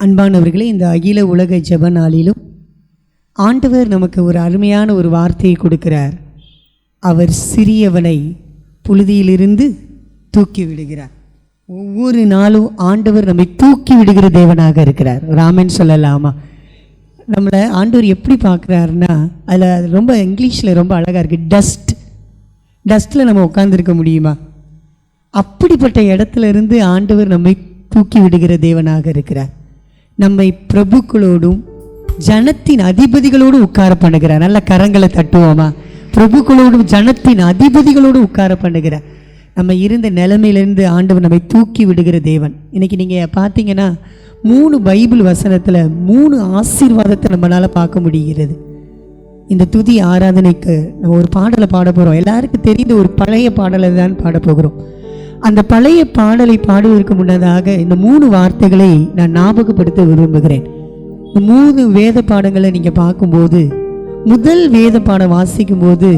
அன்பானவர்களே, இந்த அகில உலக ஜெப நாளிலும் ஆண்டவர் நமக்கு ஒரு அருமையான ஒரு வார்த்தையை கொடுக்கிறார். அவர் சிறியவனை புழுதியிலிருந்து தூக்கி விடுகிறார். ஒவ்வொரு நாளும் ஆண்டவர் நம்மை தூக்கி விடுகிற தேவனாக இருக்கிறார். ராமன் சொல்லலாமா? நம்மளை ஆண்டவர் எப்படி பார்க்குறாருன்னா, அதில் ரொம்ப இங்கிலீஷில் ரொம்ப அழகாக இருக்குது. டஸ்ட்டில் நம்ம உட்காந்துருக்க முடியுமா? அப்படிப்பட்ட இடத்துல இருந்து ஆண்டவர் நம்மை தூக்கி விடுகிற தேவனாக இருக்கிறார். நம்மை பிரபுக்களோடும் ஜனத்தின் அதிபதிகளோடு உட்கார பண்ணுகிறார். நல்ல கரங்களை தட்டுவோமா? பிரபுக்களோடும் ஜனத்தின் அதிபதிகளோடு உட்கார பண்ணுகிறார். நம்ம இருந்த நிலைமையிலேருந்து ஆண்டவர் நம்மை தூக்கி விடுகிற தேவன். இன்றைக்கி நீங்கள் பார்த்தீங்கன்னா 3 பைபிள் வசனத்தில் 3 ஆசீர்வாதத்தை நம்மளால் பார்க்க முடிகிறது. இந்த துதி ஆராதனைக்கு நம்ம ஒரு பாடலை பாட போகிறோம். எல்லாருக்கும் தெரிந்த ஒரு பழைய பாடலை தான் பாட போகிறோம். அந்த பழைய பாடலை பாடுவதற்கு முன்னதாக இந்த 3 வார்த்தைகளை நான் ஞாபகப்படுத்த விரும்புகிறேன். இந்த 3 வேத பாடங்களை நீங்கள் பார்க்கும்போது, முதல் வேத பாடம் வாசிக்கும் போது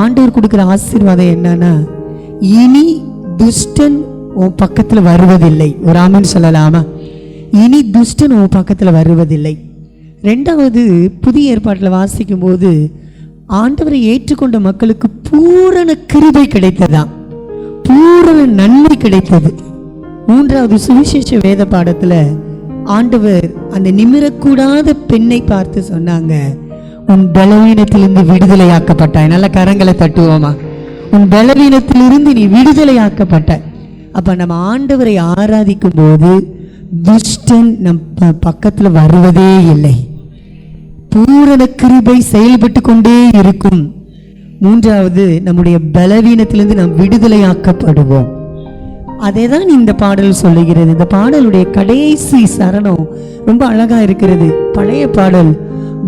ஆண்டவர் கொடுக்குற ஆசீர்வாதம் என்னன்னா, இனி துஷ்டன் உன் பக்கத்தில் வருவதில்லை. ஒரு ஆமென் சொல்லலாமா? இனி துஷ்டன் உன் பக்கத்தில் வருவதில்லை. 2வது புதிய ஏற்பாட்டில் வாசிக்கும் போது ஆண்டவரை ஏற்றுக்கொண்ட மக்களுக்கு பூரண கிருபை கிடைத்ததாம், பூரண நன்மை கிடைத்தது. 3வது சுவிசேஷ வேத பாடத்தில் ஆண்டவர் அந்த நிமிரக்கூடாத பெண்ணை பார்த்து சொன்னாங்க, உன் பலவீனத்திலிருந்து விடுதலையாக்கப்பட்டாய். நல்ல கரங்களை தட்டுவோமா? உன் பலவீனத்திலிருந்து நீ விடுதலையாக்கப்பட்டாய். அப்போ நம்ம ஆண்டவரை ஆராதிக்கும் போது துஷ்டன் நம்ம பக்கத்தில் வருவதே இல்லை. பூரண கிருபை செயல்பட்டு கொண்டே இருக்கும். 3வது நம்முடைய பலவீனத்திலிருந்து நாம் விடுதலையாக்கப்படுவோம். அதே தான் இந்த பாடல் சொல்லுகிறது. இந்த பாடலுடைய கடைசி சரணம் ரொம்ப அழகா இருக்கிறது. பழைய பாடல்,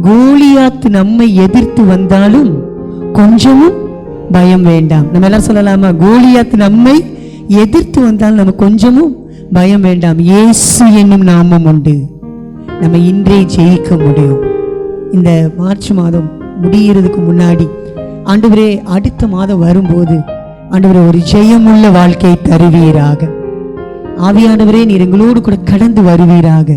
கோலியாத் நம்மை எதிர்த்து வந்தாலும் கொஞ்சமும் பயம் வேண்டாம். நம்ம எல்லாம் சொல்லலாமா? கோலியாத் நம்மை எதிர்த்து வந்தாலும் நம்ம கொஞ்சமும் பயம் வேண்டாம். இயேசு என்னும் நாமம் உண்டு, நம்ம இன்றே ஜெயிக்க முடியும். இந்த மார்ச் மாதம் முடிகிறதுக்கு முன்னாடி ஆண்டவரே, அடுத்த மாதம் வரும்போது ஆண்டவரே ஒரு ஜெயமுள்ள வாழ்க்கையை தருவீராக. ஆவியானவரே, நீர் எங்களோடு கூட கடந்து வருவீராக.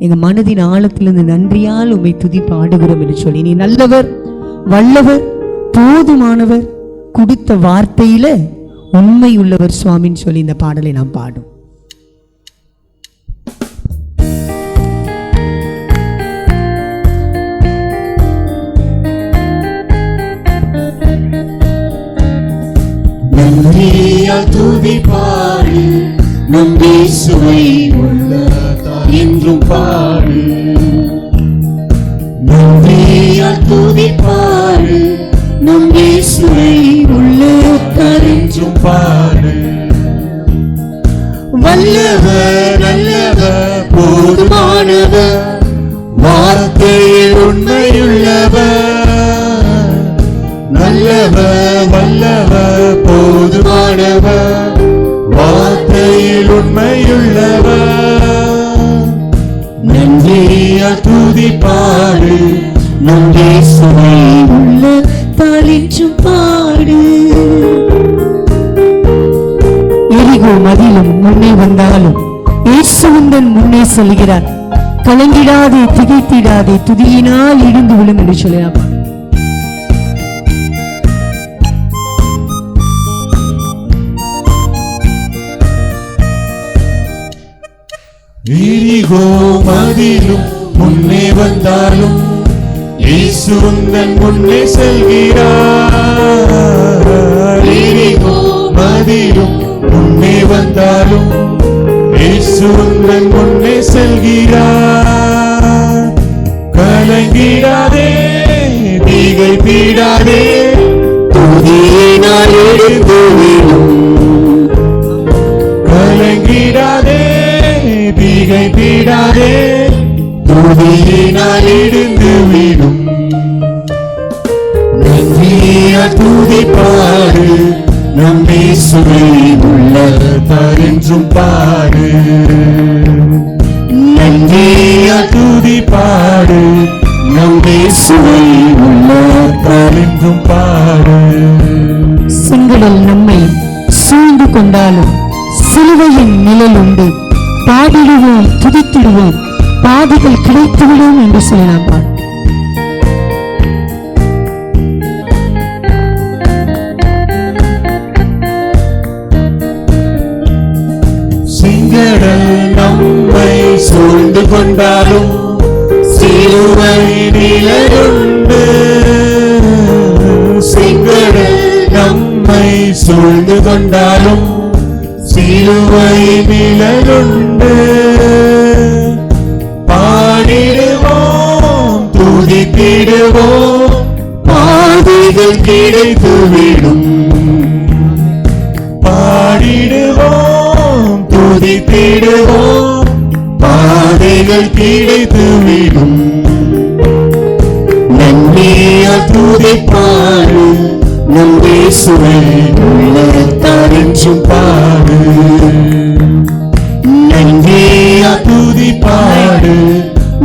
எங்கள் மனதின் ஆழத்திலிருந்து நன்றியால் உம்மை துதி பாடுகிறோம் என்று சொல்லி, நீ நல்லவர், வல்லவர், போதுமானவர், கொடுத்த வார்த்தையில உண்மை உள்ளவர் சுவாமின்னு சொல்லி இந்த பாடலை நாம் பாடும். நன்றியால் துதி பாடு, நம் இயேசுவை உள்ளதால் என்றும் பாடு. நன்றியால் துதி பாடு, நம் இயேசுவை உள்ளதால் என்றும் பாடு. வல்லவர், நல்லவர், போதுமானவர், வார்த்தையில் உண்மையுள்ளவர். நல்லவர், வல்லவர், போதுமானவர், வார்த்தையில் உண்மையுள்ளவர். நன்றியால் துதி பாடு, நம் இயேசுவை உள்ளதால் என்றும் பாடு. எரிகோ மதிலும் முன்னே வந்தாலும் இயேசுவின் முன்னே செல்கிறார். கலங்கிடாதே, திகைத்திடாதே, துதியினால் இடிந்து விழும் என்று சொல்லலாம். எரிகோ மதிலும் முன்னே வந்தாலும் இயேசு உந்தன் முன்னே செல்கிறார். எரிகோ மதிலும் முன்னே வந்தாலும் இயேசு உந்தன் முன்னே செல்கிறார். கலங்கிடாதே, திகைத்திடாதே, துதியினால் எழுந்து விழும். கலங்கிடாதே, திகைத்திடாதே, துதியினால் எழுந்து விடும். நன்றியால் துதி பாடு, நம் இயேசுவை உள்ளதால் என்றும் பாடு. நன்றியால் துதி பாடு, நம் இயேசுவை உள்ளதால் என்றும் பாடு. செங்கடல் நம்மை சூழ்ந்து கொண்டாலும் சிலுவையின் நிழல் உண்டு. பாடிடுவோம், துதித்திடுவோம், என்று சொல்லி நாம் பாடுவோம். செங்கடல் நம்மை சூழ்ந்து கொண்டாலும் சிலுவை நிழலுண்டு. செங்கடல் நம்மை சூழ்ந்து கொண்டாலும் சிலுவை நிழலுண்டு. பாடிடுவோம் துதித்திடுவோம் பாதைகள் கிடைத்துவிடும். பாடிடுவோம் துதித்திடுவோம் பாதைகள் கிடைத்துவிடும். நன்றியால் துதிப்பாடு நம் இயேசுவை உள்ளத்தாரென்றும் பாடு. நன்றியால் துதிப்பாடு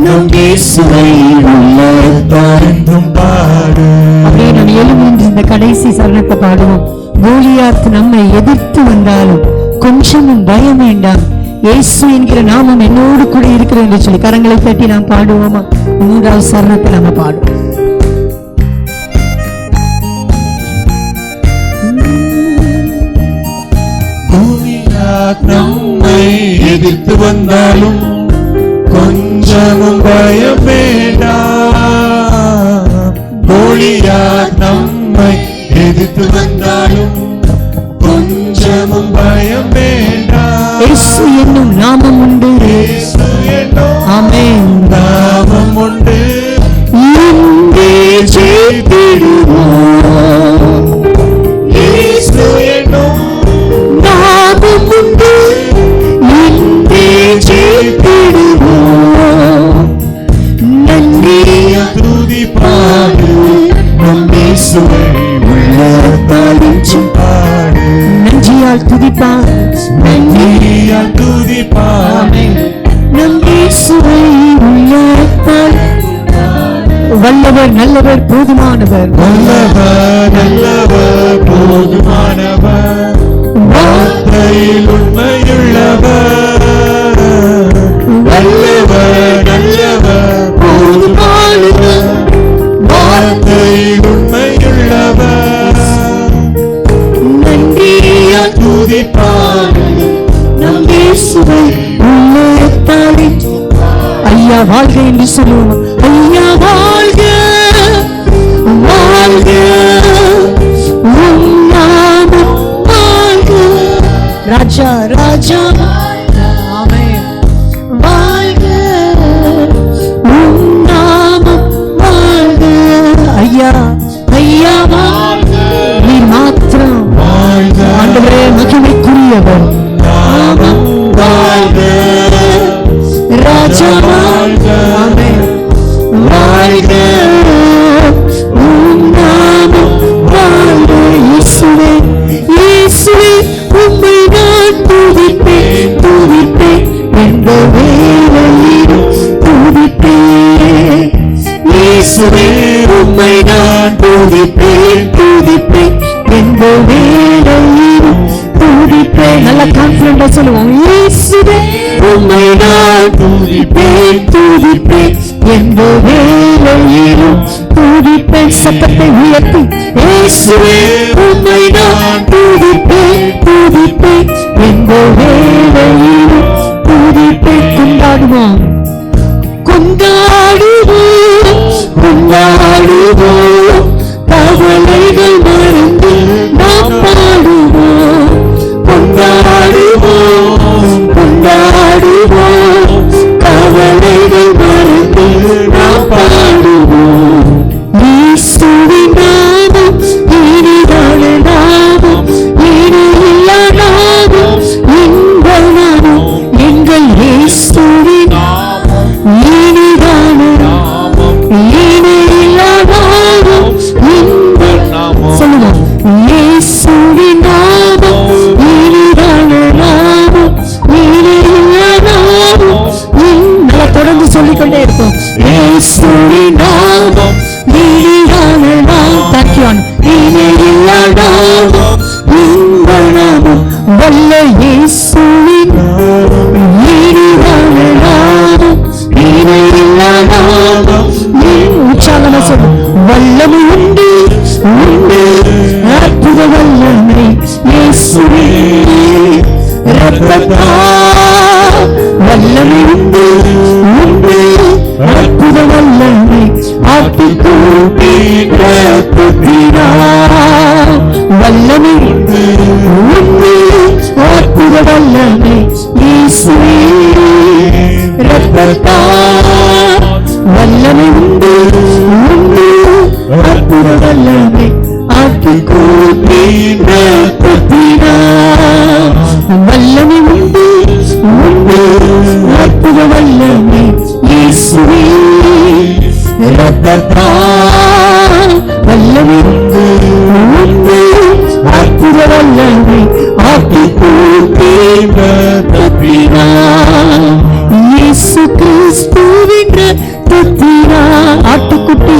நம் இயேசுவை உள்ளத்தாரென்றும் பாடு. அப்படியே நாம் எழுந்து இந்த கடைசி சரணத்தை பாடுவோம். கோலியாத் நம்மை எதிர்த்து வந்தாலும் கொஞ்சமும் பயம் வேண்டாம், இயேசு என்கிற நாமம் என்னோடு கூட இருக்கிறது என்று சொல்லி கரங்களை தட்டி நாம் பாடுவோமா? 3வது சரணத்தை நாம பாடுவோம். கோலியாத் நம்மை எதிர்த்து வந்தாலும் கொஞ்சமும் பயம் வேண்டாம். கோலியாத் நம்மை எதிர்த்து வந்தாலும் கொஞ்சமும் பயம் வேண்டாம். இயேசு என்னும் நாமம் உண்டு. இயேசு என்னும் ஆமென். நாமம் உண்டு. இன்றே ஜெயித்திடுவோம். இயேசு என்னும் நாமம் உண்டு. இன்றே ஜெயித்திடுவோம். நன்றியால் துதிப்பாடு நம் இயேசுவை உள்ளத்தாரென்றும் பாடு. நன்றியால் துதிப்பார், நன்றியால் துதிப்பாடு நம் இயேசுவை உள்ளத்தால். வல்லவர் நல்லவர் போதுமானவர், நல்லவர் நல்லவர் போதுமானவர் வார்த்தையில் உண்மையுள்ளவர். நல்லவர் நல்லவர் போதுமானவர் வார்த்தையில் உண்மையுள்ளவர். நன்றியால் துதிப்பாடு நம் இயேசுவை உள்ளத்தாலே. ஐயா வாழ்க என்று சொல்லுவோம். ஐயா வாழ்க வாழ்க, உம் நாமம் வாழ்க. ராஜா ராஜா ஆமென். வாழ்க உம் நாமம் வாழ்க. ஐயா ஐயா வாழ்க, நீர் மாத்திரம் வாழ்க. ஆண்டவரே மகிமைக்குரியவர். நாமம் வாழ்க. ராஜா வாழ்க. ஆமென். வாழ்க உம் நாமம் வாழ்க. இயேசுவே இயேசுவே உம்மை நான் துதிப்பேன் துதிப்பேன், எந்த வேளையிலும் துதிப்பேன். இயேசுவே உம்மை நான் துதிப்பேன் துதிப்பேன், எந்த வேளையிலும் துதிப்பேன். நல்ல கான்ஃபிடண்டா சொல்லுவோம். இயேசுவே உம்மை நான் துதிப்பேன் துதிப்பேன், எந்த வேளையிலும் துதிப்பேன். சத்தத்தை உயர்த்தி இயேசுவே உம்மை நான் துதிப்பேன் துதிப்பேன், எந்த வேளையிலும் துதிப்பேன். கொண்டாடுவோம் கொண்டாடுவோம் கொண்டாடுவோம், கவலைகள் மறந்து நாம் பாடுவோம். கொண்டாடுவோம் கொண்டாடுவோம், கவலைகள் மறந்து நாம் பாடுவோம். இயேசுவின் நாமம் இனிதான நாமம், இனியில்லா நாமம், இன்ப நாமம், எங்கள் இயேசுவின் வல்லமை உண்டு உண்டு அற்புத வல்லமை இயேசுவே இரத்தத்தால் வல்லமை உண்டு உண்டு அற்புத வல்லமை ஆட்டுக்குட்டியின் இரத்தத்தினால் வல்லமை உண்டு உண்டு அற்புத வல்லமை இயேசுவே இரத்தத்தால் வல்லமை உண்டு உண்டு அற்புத வல்லமை ஆட்டுக்குட்டியின் இரத்தத்தினால் வல்லமை உண்டு உண்டு அற்புத வல்லமை இயேசுவே இரத்தத்தால் வல்லமை உண்டு உண்டு அற்புத வல்லமை ஆட்டுக்குட்டியின் இரத்தத்தினால் இயேசு கிறிஸ்துவின் இரத்தத்தினால் ஆட்டுக்குட்டி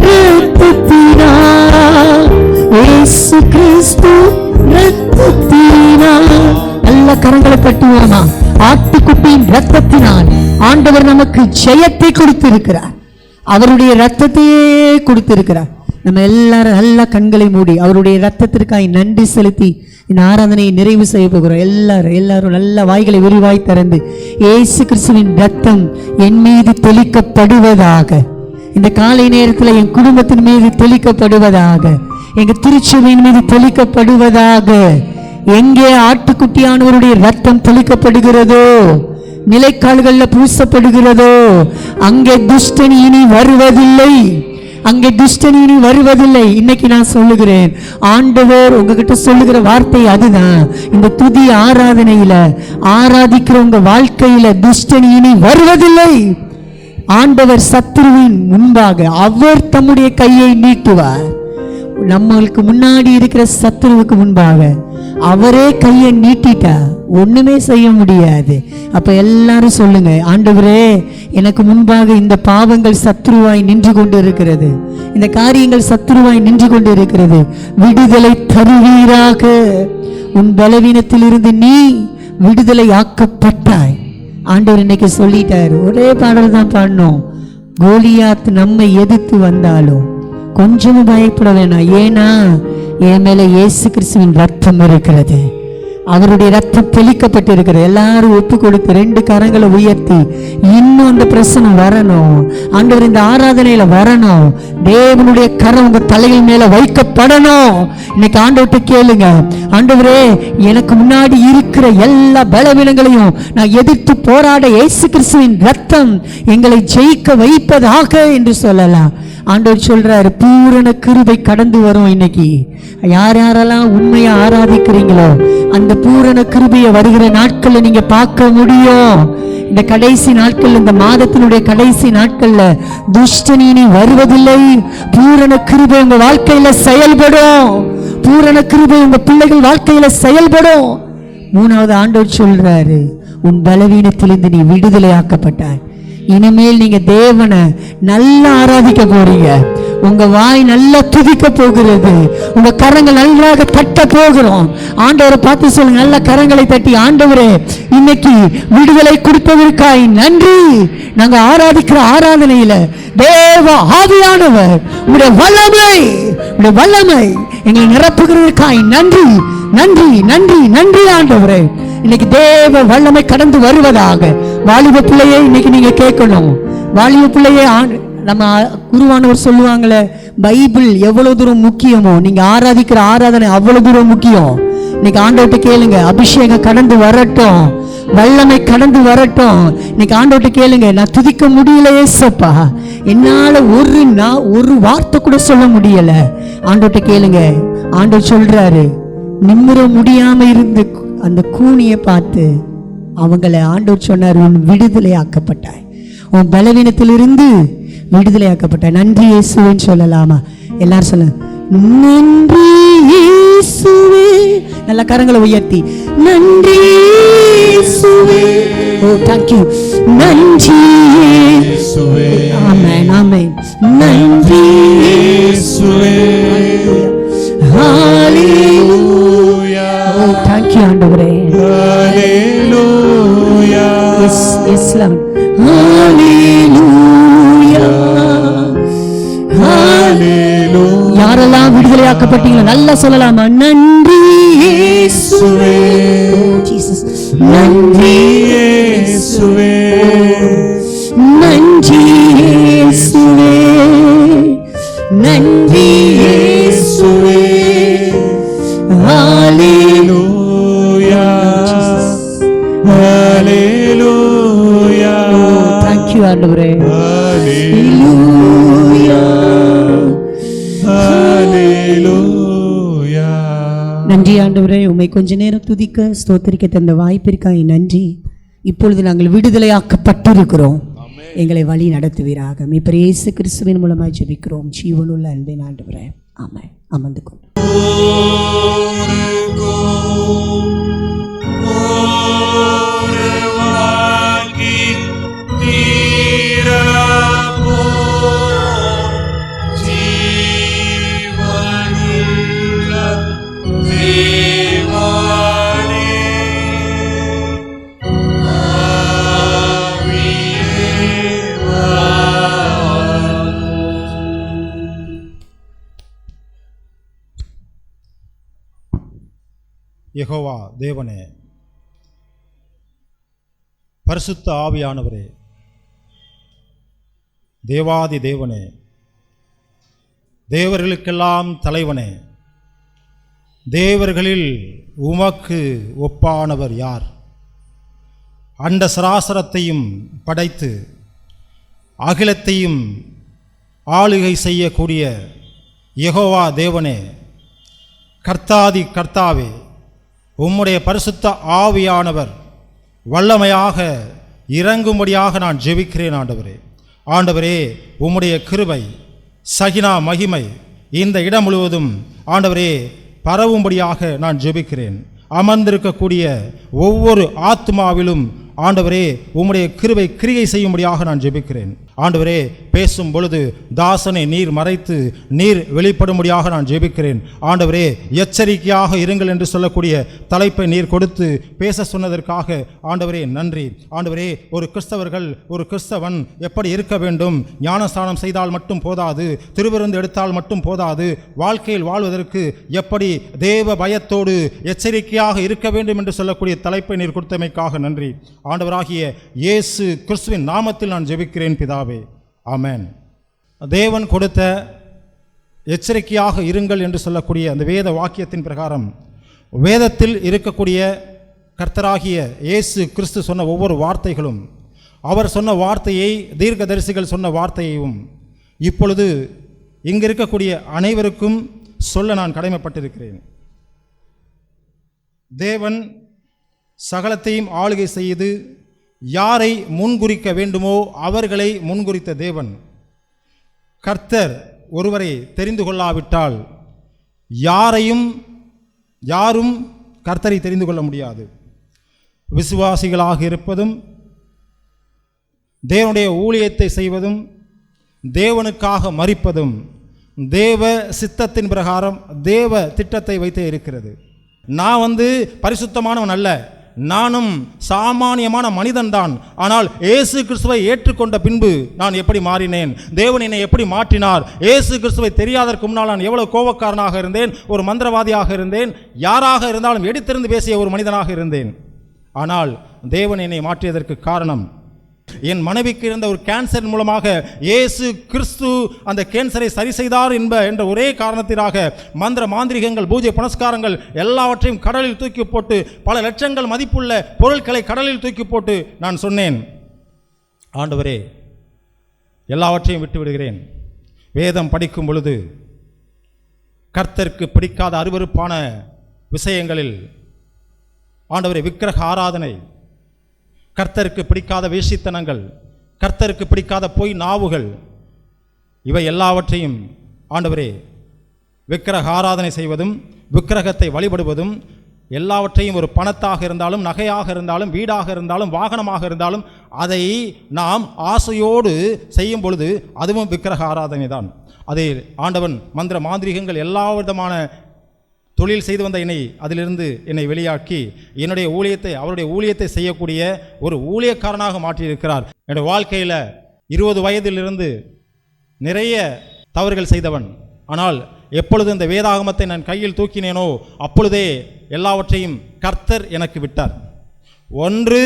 இரத்தத்தினால் இயேசு கிறிஸ்து இரத்தத்தினால் நல்ல கரங்களை தட்டுவோமா. ஆட்டுக்குட்டியின் இரத்தத்தினால் ஆண்டவர் நமக்கு ஜெயத்தை கொடுத்திருக்கிறார். அவருடைய இரத்தத்தையே கொடுத்திருக்கிறார். நம்ம எல்லாரும் நல்ல கண்களை மூடி அவருடைய இரத்தத்திற்காக நன்றி செலுத்தி இந்த ஆராதனையை நிறைவு செய்ய போகிறோம். எல்லாரும் நல்ல வாய்களை விரிவாய் திறந்து இயேசு கிறிஸ்துவின் இரத்தம் என் மீது தெளிக்கப்படுவதாக, இந்த காலை நேரத்தில் என் குடும்பத்தின் மீது தெளிக்கப்படுவதாக, எங்க திருச்சபையின் மீது தெளிக்கப்படுவதாக. எங்கே ஆட்டுக்குட்டியானவருடைய இரத்தம் தெளிக்கப்படுகிறதோ, நிலைக்கால்களில் பூசப்படுகிறதோ, அங்கே துஷ்டன் இனி வருவதில்லை, அங்கே துஷ்டன் இனி வருவதில்லை. இன்னைக்கு நான் சொல்லுகிறேன், ஆண்டவர் உங்ககிட்ட சொல்லுகிற வார்த்தை அதுதான். இந்த துதி ஆராதனையில ஆராதிக்கிற உங்க வாழ்க்கையில துஷ்டன் இனி வருவதில்லை. ஆண்டவர் சத்துருவின் முன்பாக அவர் தம்முடைய கையை நீட்டுவார். நம்மளுக்கு முன்னாடி இருக்கிற சத்துருவுக்கு முன்பாக அவரே கையை நீட்டிட்டா ஒண்ணுமே செய்ய முடியாது. அப்ப எல்லாரும் சொல்லுங்க, ஆண்டவரே எனக்கு முன்பாக இந்த பாவங்கள் சத்துருவாய் நின்று கொண்டு இருக்கிறது, இந்த காரியங்கள் சத்துருவாய் நின்று கொண்டு இருக்கிறது, விடுதலை தருவீராக. உன் பலவீனத்தில் இருந்து நீ விடுதலை ஆக்கப்பட்டாய். ஆண்டவர் இன்னைக்கு சொல்லிட்டாரு. ஒரே பாடல் தான் பாடணும். கோலியாத் நம்மை எதிர்த்து வந்தாலும் கொஞ்சமும் பயப்பட வேணாம். ஏன்னா என் மேல இயேசு கிறிஸ்துவின் ரத்தம் இருக்கிறது, அவருடைய ரத்தம் தெளிக்கப்பட்டு இருக்கிறது. எல்லாரும் ஒப்பு கொடுத்து 2 கரங்களை உயர்த்தி இன்னும் அந்த பிரசனம் வரணும். ஆண்டவர் இந்த ஆராதனையில வரணும். தேவனுடைய கரம் உங்க தலைகள் மேல வைக்கப்படணும். இன்னைக்கு ஆண்டவர்கிட்ட கேளுங்க, ஆண்டவரே எனக்கு முன்னாடி இருக்கிற எல்லா பலவீனங்களையும் நான் எதிர்த்து போராட இயேசு கிறிஸ்துவின் ரத்தம் எங்களை ஜெயிக்க வைப்பதாக என்று சொல்லலாம். ஆண்டவர் சொல்றாரு, பூரண கிருபை கடந்து வரும். இன்னைக்கு யார் யாரெல்லாம் உண்மையா ஆராதிக்கிறீங்களோ அந்த பூரண கிருபையை வருகிற நாட்கள்ல நீங்க பார்க்க முடியும். இந்த கடைசி நாட்கள், இந்த மாதத்தினுடைய கடைசி நாட்கள்ல துஷ்டனி வருவதில்லை. பூரண கிருபை உங்க வாழ்க்கையில செயல்படும். பூரண கிருபை உங்க பிள்ளைகள் வாழ்க்கையில செயல்படும். 3வது ஆண்டவர் சொல்றாரு, உன் பலவீனத்திலிருந்து நீ விடுதலை ஆக்கப்பட்டாய். இனிமேல் நீங்க தேவனை நல்லா ஆராதிக்க போறீங்க. உங்க வாய் நல்லா துதிக்க போகிறது. உங்க கரங்கள் நன்றாக தட்ட போகிறோம். ஆண்டவரை பார்த்து சொல்லுங்க, நல்ல கரங்களை தட்டி, ஆண்டவரே இன்னைக்கு விடுதலை கொடுப்பதற்காய் நன்றி. நாங்க ஆராதிக்கிற ஆராதனையில தேவ ஆவியானவர் உங்களுடைய வல்லமை எங்களை நிரப்புகிறதற்காய் நன்றி நன்றி நன்றி நன்றி ஆண்டவரே. இன்னைக்கு தேவ வல்லமை கடந்து வருவதாக. வாலிப பிள்ளையே இன்னைக்கு நீங்க கேட்கணும். வாலிப பிள்ளையே, நம்ம குருவானவர் சொல்லுவாங்களே, பைபிள் எவ்வளவு தூரம் முக்கியமோ நீங்க ஆராதிக்கிற ஆராதனை அவ்வளவு தூரம் முக்கியம். இன்னைக்கு ஆண்டவர்கிட்ட கேளுங்க, அபிஷேகம் கடந்து வரட்டும், வல்லமை கடந்து வரட்டும். இன்னைக்கு ஆண்டவர்கிட்ட கேளுங்க, நான் துதிக்க முடியல ஏசப்பா, என்னால ஒரு வார்த்தை கூட சொல்ல முடியல. ஆண்டவர்கிட்ட கேளுங்க. ஆண்டவர் சொல்றாரு, நிம்மற முடியாம இருந்து அந்த கூனியை பார்த்து அவங்களை ஆண்டவர் சொன்னார், உன் விடுதலை ஆக்கப்பட்டாய், உன் பலவீனத்திலிருந்து விடுதலை ஆக்கப்பட்டாய். நன்றி இயேசுவேன்னு சொல்லலாமா? எல்லாரும் சொல்ல, நன்றி இயேசுவே. நல்ல கரங்களை உயர்த்தி, நன்றி இயேசுவே. ஓ thank you. நன்றி இயேசுவே. ஆமென் ஆமென். நன்றி இயேசுவே. ஹalleluya. ஓ thank you ஆண்டவரே. ஹalleluya. Yes Lord. ஹalleluya. விடுதலையாக்கப்பட்டீங்களா? நல்லா சொல்லலாமா? நன்றி இயேசுவே. ஜீசஸ். நன்றி இயேசுவே, நன்றி இயேசுவே, நன்றி இயேசுவே. ஹalleluya, ஹalleluya. Thank you ஆண்டவரே. ஹalleluya, ஹalleluya. நன்றி ஆண்டவரே, உம்மை கொஞ்ச நேரம் துதிக்க ஸ்தோத்திரிக்க தந்த வாய்ப்பிற்காய் நன்றி. இப்பொழுது நாங்கள் விடுதலையாக்கப்பட்டிருக்கிறோம். எங்களை வழி நடத்துவீராக. மீட்பர் இயேசு கிறிஸ்துவின் மூலமாய் ஜெபிக்கிறோம் ஜீவனுள்ள அன்பின் ஆண்டவரே, ஆமென். அமர்ந்து கொண்டு யெகோவா தேவனே, பரிசுத்த ஆவியானவரே, தேவாதி தேவனே, தேவர்களுக்கெல்லாம் தலைவனே, தேவர்களில் உமக்கு ஒப்பானவர் யார்? அண்ட சராசரத்தையும் படைத்து அகிலத்தையும் ஆளுகை செய்யக்கூடிய யெகோவா தேவனே, கர்த்தாதி கர்த்தாவே, உம்முடைய பரிசுத்த ஆவியானவர் வல்லமையாக இறங்கும்படியாக நான் ஜெபிக்கிறேன் ஆண்டவரே. ஆண்டவரே, உம்முடைய கிருபை சகினா மகிமை இந்த இடம் முழுவதும் ஆண்டவரே பரவும்படியாக நான் ஜெபிக்கிறேன். அமர்ந்திருக்கக்கூடிய ஒவ்வொரு ஆத்மாவிலும் ஆண்டவரே உம்முடைய கிருபை கிரியை செய்யும்படியாக நான் ஜெபிக்கிறேன். ஆண்டவரே, பேசும் பொழுது தாசனை நீர் மறைத்து நீர் வெளிப்படும்படியாக நான் ஜெபிக்கிறேன். ஆண்டவரே, எச்சரிக்கையாக இருங்கள் என்று சொல்லக்கூடிய தலைப்பை நீர் கொடுத்து பேச சொன்னதற்காக ஆண்டவரே நன்றி. ஆண்டவரே, ஒரு கிறிஸ்தவன் எப்படி இருக்க வேண்டும்? ஞானஸ்தானம் செய்தால் மட்டும் போதாது, திருவிருந்து எடுத்தால் மட்டும் போதாது, வாழ்க்கையில் வாழ்வதற்கு எப்படி தேவ பயத்தோடு எச்சரிக்கையாக இருக்க வேண்டும் என்று சொல்லக்கூடிய தலைப்பை நீர் கொடுத்தமைக்காக நன்றி. ஆண்டவராகிய இயேசு கிறிஸ்துவின் நாமத்தில் நான் ஜெபிக்கிறேன் பிதாவே, ஆமென். தேவன் கொடுத்த எச்சரிக்கையாக இருங்கள் என்று சொல்லக்கூடிய அந்த வேத வாக்கியத்தின் பிரகாரம் வேதத்தில் இருக்கக்கூடிய கர்த்தராகிய இயேசு கிறிஸ்து சொன்ன ஒவ்வொரு வார்த்தைகளும், அவர் சொன்ன வார்த்தையை தீர்க்கதரிசிகள் சொன்ன வார்த்தையையும் இப்பொழுது இங்கு இருக்கக்கூடிய அனைவருக்கும் சொல்ல நான் கடமைப்பட்டிருக்கிறேன். தேவன் சகலத்தையும் ஆளுகை செய்து யாரை முன்குறிக்க வேண்டுமோ அவர்களை முன்குறித்த தேவன். கர்த்தர் ஒருவரை தெரிந்து கொள்ளாவிட்டால் யாரும் கர்த்தரை தெரிந்து கொள்ள முடியாது. விசுவாசிகளாக இருப்பதும் தேவனுடைய ஊழியத்தை செய்வதும் தேவனுக்காக மரிப்பதும் தேவ சித்தத்தின் பிரகாரம் தேவ திட்டத்தை வைத்தே இருக்கிறது. நான் பரிசுத்தமானவன் அல்ல, நானும் சாமானியமான மனிதன்தான். ஆனால் இயேசு கிறிஸ்துவை ஏற்றுக்கொண்ட பின்பு நான் எப்படி மாறினேன்? தேவன் என்னை எப்படி மாற்றினார்? இயேசு கிறிஸ்துவை தெரியாதற்கு முன்னால் நான் எவ்வளவு கோபக்காரனாக இருந்தேன், ஒரு மந்திரவாதியாக இருந்தேன், யாராக இருந்தாலும் எடுத்திருந்து பேசிய ஒரு மனிதனாக இருந்தேன். ஆனால் தேவன் என்னை மாற்றியதற்கு காரணம், என் மனைவிக்கு இருந்த ஒரு கேன்சர் மூலமாக இயேசு கிறிஸ்து அந்த கேன்சரை சரி செய்தார் என்ற ஒரே காரணத்திற்காக மந்திர மாந்திரிகங்கள், பூஜை புனஸ்காரங்கள் எல்லாவற்றையும் கடலில் தூக்கி போட்டு, பல லட்சங்கள் மதிப்புள்ள பொருட்களை கடலில் தூக்கி போட்டு நான் சொன்னேன், ஆண்டவரே எல்லாவற்றையும் விட்டு விடுகிறேன். வேதம் படிக்கும் பொழுது கர்த்தருக்கு பிடிக்காத அருவருப்பான விஷயங்களில் ஆண்டவரே விக்கிரக ஆராதனை, கர்த்தருக்கு பிடிக்காத வேசித்தனங்கள், கர்த்தருக்கு பிடிக்காத பொய் நாவுகள், இவை எல்லாவற்றையும் ஆண்டவரே விக்கிரக ஆராதனை செய்வதும் விக்கிரகத்தை வழிபடுவதும் எல்லாவற்றையும் ஒரு பணத்தாக இருந்தாலும் நகையாக இருந்தாலும் வீடாக இருந்தாலும் வாகனமாக இருந்தாலும் அதை நாம் ஆசையோடு செய்யும் பொழுது அதுவும் விக்கிரக ஆராதனை தான். அதை ஆண்டவன் மந்திர மாந்திரிகங்கள் எல்லா விதமான தொழில் செய்து வந்த அதிலிருந்து என்னை வெளியாக்கி என்னுடைய ஊழியத்தை, அவருடைய ஊழியத்தை செய்யக்கூடிய ஒரு ஊழியக்காரனாக மாற்றியிருக்கிறார். என்னுடைய வாழ்க்கையில் 20 வயதிலிருந்து நிறைய தவறுகள் செய்தவன். ஆனால் எப்பொழுது இந்த வேதாகமத்தை நான் கையில் தூக்கினேனோ அப்பொழுதே எல்லாவற்றையும் கர்த்தர் எனக்கு விட்டார். ஒன்று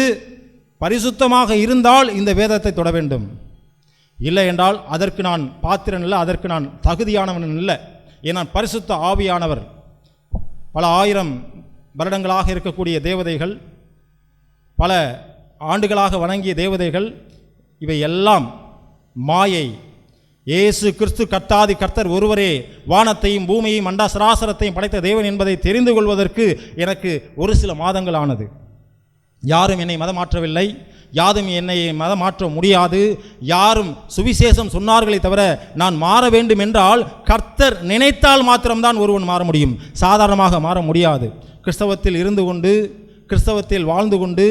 பரிசுத்தமாக இருந்தால் இந்த வேதத்தை தொட வேண்டும், இல்லை என்றால் அதற்கு நான் பாத்திரன் இல்லை, அதற்கு நான் தகுதியானவன் இல்லை. ஏன்னா பரிசுத்த ஆவியானவர் பல ஆயிரம் வருடங்களாக இருக்கக்கூடிய தேவதைகள், பல ஆண்டுகளாக வணங்கிய தேவதைகள், இவை எல்லாம் மாயை. இயேசு கிறிஸ்து கர்த்தாதி கர்த்தர் ஒருவரே வானத்தையும் பூமியையும் அண்டா சராசரத்தையும் படைத்த தேவன் என்பதை தெரிந்து கொள்வதற்கு எனக்கு ஒரு சில மாதங்கள் ஆனது. யாரும் என்னை மதம் மாற்றவில்லை, யாரும் என்னை மதம் மாற்ற முடியாது. யாரும் சுவிசேஷம் சொன்னார்களே தவிர நான் மாற வேண்டும் என்றால் கர்த்தர் நினைத்தால் மாத்திரம்தான் ஒருவன் மாற முடியும், சாதாரணமாக மாற முடியாது. கிறிஸ்தவத்தில் இருந்து கொண்டு, கிறிஸ்தவத்தில் வாழ்ந்து கொண்டு,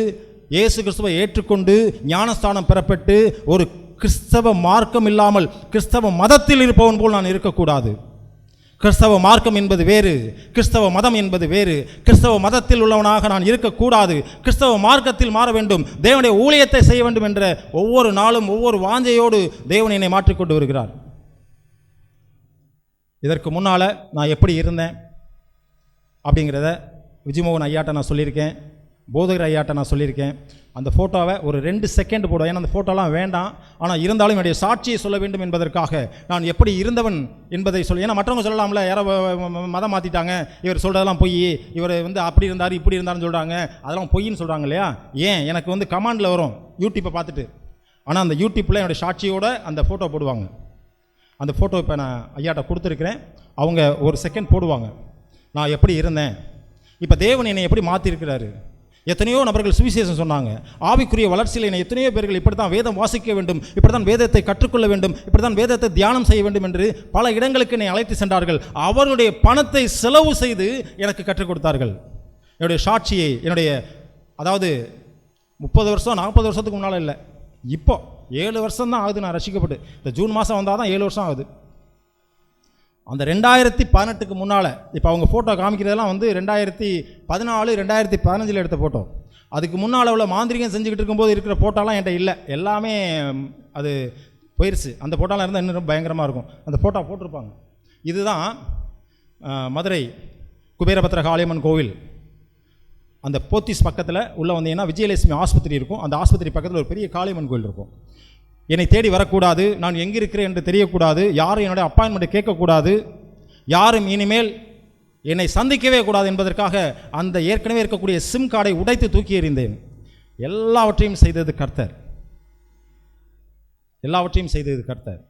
இயேசு கிறிஸ்துவை ஏற்றுக்கொண்டு ஞானஸ்தானம் பெறப்பட்டு ஒரு கிறிஸ்தவ மார்க்கம் இல்லாமல் கிறிஸ்தவ மதத்தில் இருப்பவன் போல் நான் இருக்கக்கூடாது. கிறிஸ்தவ மார்க்கம் என்பது வேறு, கிறிஸ்தவ மதம் என்பது வேறு. கிறிஸ்தவ மதத்தில் உள்ளவனாக நான் இருக்கக்கூடாது, கிறிஸ்தவ மார்க்கத்தில் மாற வேண்டும், தேவனுடைய ஊழியத்தை செய்ய வேண்டும் என்ற ஒவ்வொரு நாளும் ஒவ்வொரு வாஞ்சையோடு தேவன் என்னை மாற்றிக்கொண்டு வருகிறார். இதற்கு முன்னால் நான் எப்படி இருந்தேன் அப்படிங்கிறத விஜயமோகன் ஐயாட்ட நான் சொல்லியிருக்கேன், போதகர் ஐயாட்ட நான் சொல்லியிருக்கேன். அந்த ஃபோட்டோவை ஒரு 2 செகண்ட் போடுவேன், ஏன்னா அந்த ஃபோட்டோலாம் வேண்டாம். ஆனால் இருந்தாலும் என்னுடைய சாட்சியை சொல்ல வேண்டும் என்பதற்காக நான் எப்படி இருந்தவன் என்பதை சொல்ல. ஏன்னா மற்றவங்க சொல்லலாம்ல, யாரோ மதம் மாற்றிட்டாங்க, இவர் சொல்கிறதெல்லாம் பொய், இவர் அப்படி இருந்தார் இப்படி இருந்தார்னு சொல்கிறாங்க, அதெல்லாம் பொய்ன்னு சொல்கிறாங்க இல்லையா. ஏன் எனக்கு கமாண்டில் வரும் யூடியூப்பை பார்த்துட்டு. ஆனால் அந்த யூடியூப்பில் என்னுடைய சாட்சியோட அந்த ஃபோட்டோ போடுவாங்க. அந்த ஃபோட்டோ இப்போ நான் ஐயாட்ட கொடுத்துருக்கிறேன், அவங்க ஒரு செகண்ட் போடுவாங்க நான் எப்படி இருந்தேன். இப்போ தேவன் என்னை எப்படி மாற்றிருக்கிறாரு. எத்தனையோ நபர்கள் சுவிசேஷம் சொன்னாங்க, ஆவிக்குரிய வளர்ச்சியில் என்னை எத்தனையோ பேர்கள் இப்படி தான் வேதம் வாசிக்க வேண்டும், இப்படி தான் வேதத்தை கற்றுக்கொள்ள வேண்டும், இப்படி தான் வேதத்தை தியானம் செய்ய வேண்டும் என்று பல இடங்களுக்கு என்னை அழைத்து சென்றார்கள். அவர்களுடைய பணத்தை செலவு செய்து எனக்கு கற்றுக் கொடுத்தார்கள். என்னுடைய சாட்சியை, என்னுடைய அதாவது 30 வருஷம் 40 வருஷத்துக்கு முன்னால் இல்லை, இப்போ 7 வருஷம் தான் ஆகுது நான் ரசிக்கப்பட்டு. இந்த ஜூன் மாதம் வந்தால் தான் 7 வருஷம் ஆகுது. அந்த 2018க்கு முன்னால், இப்போ அவங்க ஃபோட்டோ காமிக்கிறதெல்லாம் 2014 2015 எடுத்த ஃபோட்டோ. அதுக்கு முன்னால் உள்ள மாந்திரிகம் செஞ்சுக்கிட்டு இருக்கும்போது இருக்கிற ஃபோட்டோலாம் என்கிட்ட இல்லை, எல்லாமே அது போயிடுச்சு. அந்த ஃபோட்டோலாம் இருந்தால் இன்னும் பயங்கரமாக இருக்கும். அந்த ஃபோட்டோ போட்டிருப்பாங்க. இதுதான் மதுரை குபேரபத்திர காளியம்மன் கோவில். அந்த போத்தீஸ் பக்கத்தில் உள்ள வந்தீங்கன்னா விஜயலட்சுமி ஆஸ்பத்திரி இருக்கும். அந்த ஆஸ்பத்திரி பக்கத்தில் ஒரு பெரிய காளியம்மன் கோவில் இருக்கும். என்னை தேடி வரக்கூடாது, நான் எங்கே இருக்கிறேன் என்று தெரியக்கூடாது, யாரும் என்னுடைய அப்பாயின்மெண்ட்டை கேட்கக்கூடாது, யாரும் இனிமேல் என்னை சந்திக்கவே கூடாது என்பதற்காக அந்த ஏற்கனவே இருக்கக்கூடிய சிம் கார்டை உடைத்து தூக்கி எறிந்தேன். எல்லாவற்றையும் செய்தது கர்த்தர், எல்லாவற்றையும் செய்தது கர்த்தர்.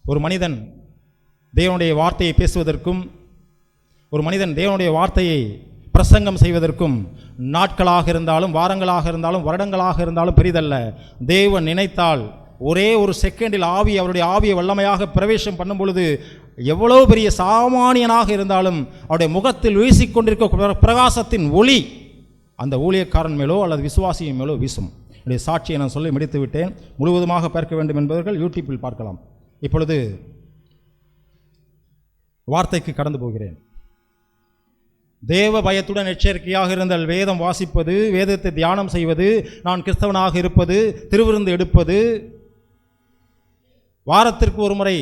ஒரு மனிதன் தேவனுடைய வார்த்தையை பேசுவதற்கும், ஒரு மனிதன் தேவனுடைய வார்த்தையை பிரசங்கம் செய்வதற்கும் நாட்களாக இருந்தாலும் வாரங்களாக இருந்தாலும் வருடங்களாக இருந்தாலும் பெரிதல்ல. தேவன் நினைத்தால் ஒரே ஒரு செகண்டில் அவருடைய ஆவியை வல்லமையாக பிரவேசம் பண்ணும் பொழுது எவ்வளோ பெரிய சாமானியனாக இருந்தாலும் அவருடைய முகத்தில் வீசிக்கொண்டிருக்க பிரகாசத்தின் ஒளி அந்த ஊழியக்காரன் மேலோ அல்லது விசுவாசியின் மேலோ வீசும். என்னுடைய சாட்சியை நான் சொல்லி முடித்து விட்டேன். முழுவதுமாக பார்க்க வேண்டும் என்பவர்கள் யூடியூப்பில் பார்க்கலாம். இப்பொழுது வார்த்தைக்கு கடந்து போகிறேன். தேவ பயத்துடன் எச்சரிக்கையாக இருந்தல், வேதம் வாசிப்பது, வேதத்தை தியானம் செய்வது, நான் கிறிஸ்தவனாக இருப்பது, திருவிருந்து எடுப்பது, வாரத்திற்கு ஒரு முறை,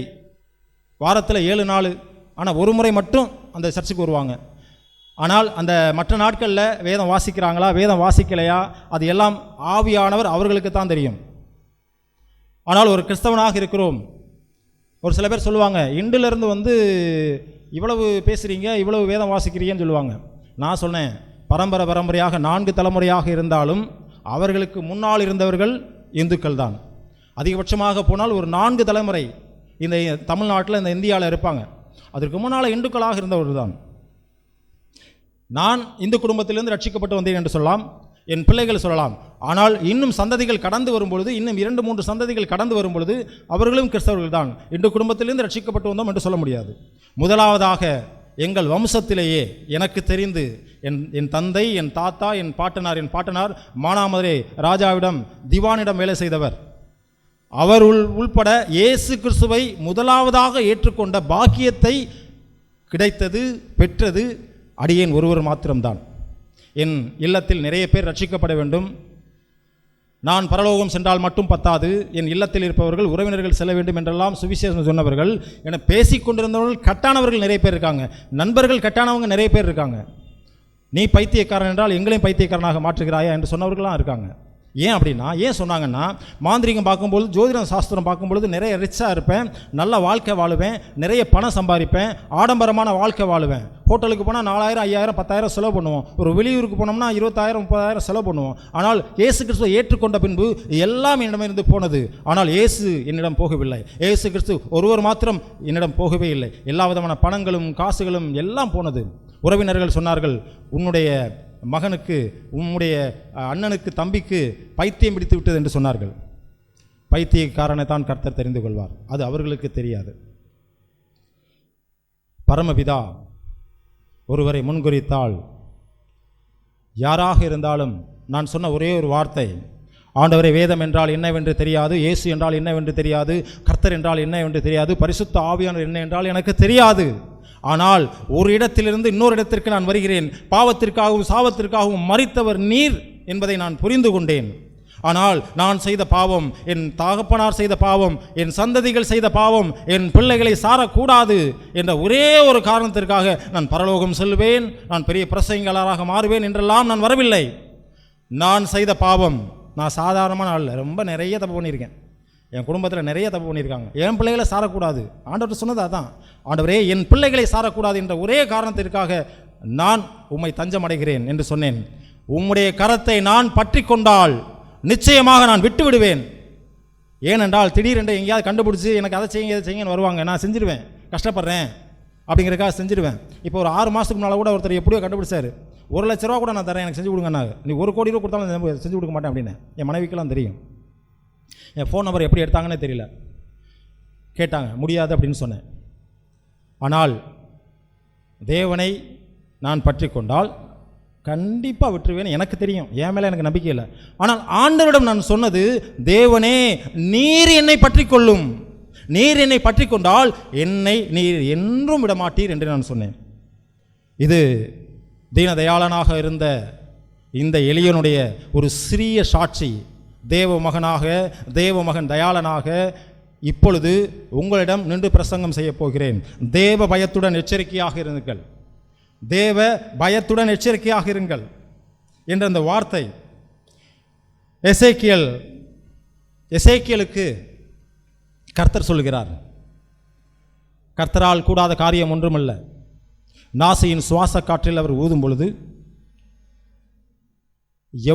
வாரத்தில் 7 நாள், ஆனால் ஒரு முறை மட்டும் அந்த சர்ச்சுக்கு வருவாங்க. ஆனால் அந்த மற்ற நாட்களில் வேதம் வாசிக்கிறாங்களா வேதம் வாசிக்கலையா அது எல்லாம் ஆவியானவர் அவர்களுக்கு தான் தெரியும். ஆனால் ஒரு கிறிஸ்தவனாக இருக்கிறோம். ஒரு சில பேர் சொல்லுவாங்க, இண்டிலிருந்து இவ்வளவு பேசுகிறீங்க, இவ்வளவு வேதம் வாசிக்கிறீங்கன்னு சொல்லுவாங்க. நான் சொன்னேன், பரம்பரையாக 4 தலைமுறையாக இருந்தாலும் அவர்களுக்கு முன்னால் இருந்தவர்கள் இந்துக்கள் தான். அதிகபட்சமாக போனால் ஒரு 4 தலைமுறை இந்த தமிழ்நாட்டில் இந்த இந்தியாவில் இருப்பாங்க. அதற்கு முன்னால் இந்துக்களாக இருந்தவர்கள் தான். நான் இந்து குடும்பத்திலிருந்து ரட்சிக்கப்பட்டு வந்தேன் என்று சொல்லலாம், என் பிள்ளைகள் சொல்லலாம். ஆனால் இன்னும் சந்ததிகள் கடந்து வரும்பொழுது, இன்னும் 2-3 சந்ததிகள் கடந்து வரும்பொழுது அவர்களும் கிறிஸ்தவர்கள் தான். இந்து குடும்பத்திலிருந்து ரட்சிக்கப்பட்டு வந்தோம் என்று சொல்ல முடியாது. முதலாவதாக எங்கள் வம்சத்திலேயே எனக்கு தெரிந்து என் தந்தை, என் தாத்தா, என் பாட்டனார் மானாமதுரை ராஜாவிடம் திவானிடம் வேலை செய்தவர். அவர் உள்பட இயேசு கிறிஸ்துவை முதலாவதாக ஏற்றுக்கொண்ட பாக்கியத்தை கிடைத்தது, பெற்றது அடியேன் ஒருவர் மாத்திரம்தான். என் இல்லத்தில் நிறைய பேர் ரட்சிக்கப்பட வேண்டும். நான் பரலோகம் சென்றால் மட்டும் பத்தாது, என் இல்லத்தில் இருப்பவர்கள் உறவினர்கள் செல்ல வேண்டும் என்றெல்லாம் சுவிசேஷம் சொன்னவர்கள் என பேசிக் கொண்டிருந்தவர்கள் கட்டானவர்கள் நிறைய பேர் இருக்காங்க. நண்பர்கள் கட்டானவங்க நிறைய பேர் இருக்காங்க. நீ பைத்தியக்காரன் என்றால் எங்களையும் பைத்தியக்காரனாக மாற்றுகிறாயா என்று சொன்னவர்களாம் இருக்காங்க. ஏன் அப்படின்னா, ஏன் சொன்னாங்கன்னா, மாந்திரிகம் பார்க்கும்பொழுது, ஜோதிடம் சாஸ்திரம் பார்க்கும்பொழுது நிறைய ரிச்சாக இருப்பேன், நல்ல வாழ்க்கை வாழுவேன், நிறைய பணம் சம்பாதிப்பேன், ஆடம்பரமான வாழ்க்கை வாழுவேன். ஹோட்டலுக்கு போனால் 4000, 5000, 10,000 செலவு பண்ணுவோம். ஒரு வெளியூருக்கு போனோம்னா 20,000, 30,000 செலவு பண்ணுவோம். ஆனால் இயேசு கிறிஸ்துவை ஏற்றுக்கொண்ட பின்பு எல்லாம் என்னிடமிருந்து போனது. ஆனால் இயேசு என்னிடம் போகவில்லை. இயேசு கிறிஸ்து ஒருவர் மாத்திரம் என்னிடம் போகவே இல்லை. எல்லா விதமான பணங்களும் காசுகளும் எல்லாம் போனது. உறவினர்கள் சொன்னார்கள், உன்னுடைய மகனுக்கு, உன்னுடைய அண்ணனுக்கு, தம்பிக்கு பைத்தியம் பிடித்து விட்டது என்று சொன்னார்கள். பைத்தியக்காரனை தான் கர்த்தர் தெரிந்து கொள்வார், அது அவர்களுக்கு தெரியாது. பரமபிதா ஒருவரை முன்குறித்தால் யாராக இருந்தாலும் நான் சொன்ன ஒரே ஒரு வார்த்தை, ஆண்டவரே, வேதம் என்றால் என்னவென்று தெரியாது, இயேசு என்றால் என்னவென்று தெரியாது, கர்த்தர் என்றால் என்னவென்று தெரியாது, பரிசுத்த ஆவியானவர் என்ன என்றால் எனக்கு தெரியாது. ஆனால் ஒரு இடத்திலிருந்து இன்னொரு இடத்திற்கு நான் வருகிறேன். பாவத்திற்காகவும் சாபத்திற்காகவும் மரித்தவர் நீர் என்பதை நான் புரிந்து கொண்டேன். ஆனால் நான் செய்த பாவம், என் தகப்பனார் செய்த பாவம், என் சந்ததிகள் செய்த பாவம் என் பிள்ளைகளை சாரக்கூடாது என்ற ஒரே ஒரு காரணத்திற்காக நான் பரலோகம் செல்வேன், நான் பெரிய பிரசங்கியாளராக மாறுவேன் என்றெல்லாம் நான் வரவில்லை. நான் செய்த பாவம், நான் சாதாரணமான ஆள், ரொம்ப நிறைய தப்பு பண்ணியிருக்கேன். என் குடும்பத்தில் நிறைய தப்பு பண்ணியிருக்காங்க. என் பிள்ளைகளை சாரக்கூடாது, ஆண்டவர் சொன்னது அதான். ஆண்டவரே, என் பிள்ளைகளை சாரக்கூடாது என்ற ஒரே காரணத்திற்காக நான் உம்மை தஞ்சம் அடைகிறேன் என்று சொன்னேன். உம்முடைய கரத்தை நான் பற்றி கொண்டால் நிச்சயமாக நான் விட்டு விடுவேன். ஏனென்றால் திடீரென்று எங்கேயாவது கண்டுபிடிச்சி எனக்கு அதை செய்யுங்க இதை செய்யுங்கன்னு வருவாங்க, நான் செஞ்சிடுவேன். கஷ்டப்படுறேன் அப்படிங்கிறக்காக செஞ்சிடுவேன். இப்போ ஒரு 6 மாதத்துக்கு முன்னால் கூட ஒருத்தர் எப்படியோ கண்டுபிடிச்சார், 1 லட்ச ரூபா கூட நான் தரேன், எனக்கு செஞ்சு கொடுங்கண்ணா. நீ 1 கோடி ரூபா கொடுத்தாலும் செஞ்சு கொடுக்க மாட்டேன் அப்படின்னு என் மனைவிக்கெல்லாம் தெரியும். என் ஃபோன் நம்பர் எப்படி எடுத்தாங்கன்னே தெரியல. கேட்டாங்க, முடியாது அப்படின்னு சொன்னேன். ஆனால் தேவனை நான் பற்றி கொண்டால் கண்டிப்பாக விட்டுருவேன், எனக்கு தெரியும், என் மேலே எனக்கு நம்பிக்கை இல்லை. ஆனால் ஆண்டவரிடம் நான் சொன்னது, தேவனே, நீர் என்னை பற்றி கொள்ளும், நீர் என்னை பற்றி கொண்டால் என்னை நீர் என்றும் விடமாட்டீர் என்று நான் சொன்னேன். இது தீனதயாளனாக இருந்த இந்த எளியனுடைய ஒரு சிறிய சாட்சி. தேவ மகனாக, தேவ மகன் தயாளனாக இப்பொழுது உங்களிடம் நின்று பிரசங்கம் செய்ய போகிறேன். தேவ பயத்துடன் எச்சரிக்கையாக இருங்கள், தேவ பயத்துடன் எச்சரிக்கையாக இருங்கள் என்ற அந்த வார்த்தை எசேக்கியலுக்கு கர்த்தர் சொல்கிறார். கர்த்தரால் கூடாத காரியம் ஒன்றுமல்ல. நாசியின் சுவாச காற்றில் அவர் ஊதும் பொழுது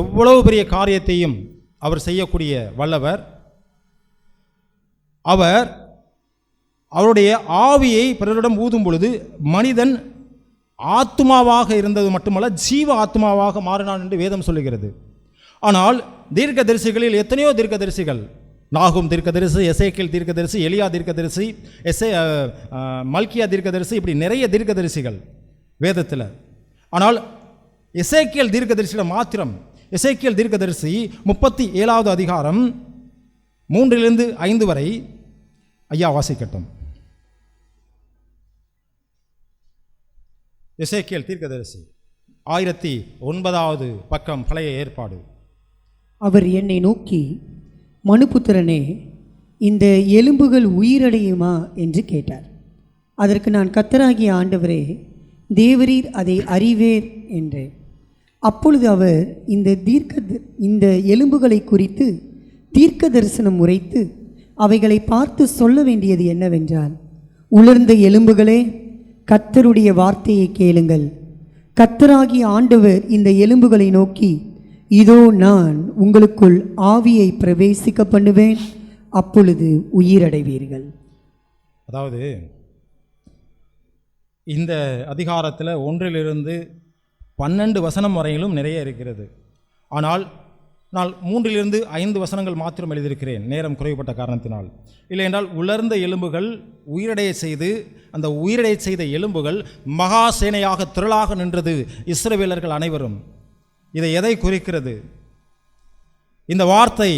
எவ்வளவு பெரிய காரியத்தையும் அவர் செய்யக்கூடிய வல்லவர். அவர் அவருடைய ஆவியை பிறரிடம் ஊதும் பொழுது மனிதன் ஆத்மாவாக இருந்தது மட்டுமல்ல, ஜீவ ஆத்மாவாக மாறினான் என்று வேதம் சொல்லுகிறது. ஆனால் தீர்க்கதரிசிகளில் எத்தனையோ தீர்க்கதரிசிகள், நாகும் தீர்க்கதரிசி, எசேக்கியேல் தீர்க்கதரிசி, எலியா தீர்க்கதரிசி, மல்கியா தீர்க்கதரிசி, இப்படி நிறைய தீர்க்கதரிசிகள் வேதத்தில். ஆனால் எசேக்கியேல் தீர்க்கதரிசியில் மாத்திரம், எசேக்கியேல் தீர்க்கதரிசி 37வது அதிகாரம் 3-5 வரை ஐயா வாசிக்கட்டும். எசேக்கியேல் தீர்க்கதரிசி 1009வது பக்கம், பழைய ஏற்பாடு. அவர் என்னை நோக்கி, மனுபுத்திரனே, இந்த எலும்புகள் உயிரடையுமா என்று கேட்டார். அதற்கு நான், கர்த்தராகிய ஆண்டவரே, தேவரீர் அதை அறிவேர் என்றேன். அப்பொழுது அவர் இந்த எலும்புகளை குறித்து தீர்க்க தரிசனம் உரைத்து அவைகளை பார்த்து சொல்ல வேண்டியது என்னவென்றால், உலர்ந்த எலும்புகளே, கர்த்தருடைய வார்த்தையை கேளுங்கள். கர்த்தராகிய ஆண்டவர் இந்த எலும்புகளை நோக்கி, இதோ நான் உங்களுக்குள் ஆவியை பிரவேசிக்க பண்ணுவேன், அப்பொழுது உயிரடைவீர்கள். அதாவது இந்த அதிகாரத்தில் 1-12 வசனம் வரையிலும் நிறைய இருக்கிறது. ஆனால் நான் 3-5 வசனங்கள் மாத்திரம் எழுதியிருக்கிறேன், நேரம் குறைவுபட்ட காரணத்தினால். இல்லையென்றால் உலர்ந்த எலும்புகள் உயிரடைய செய்து, அந்த உயிரடைய செய்த எலும்புகள் மகா சேனையாக திரளாக நின்றது இஸ்ரவேலர்கள் அனைவரும். இதை எதை குறிக்கிறது? இந்த வார்த்தை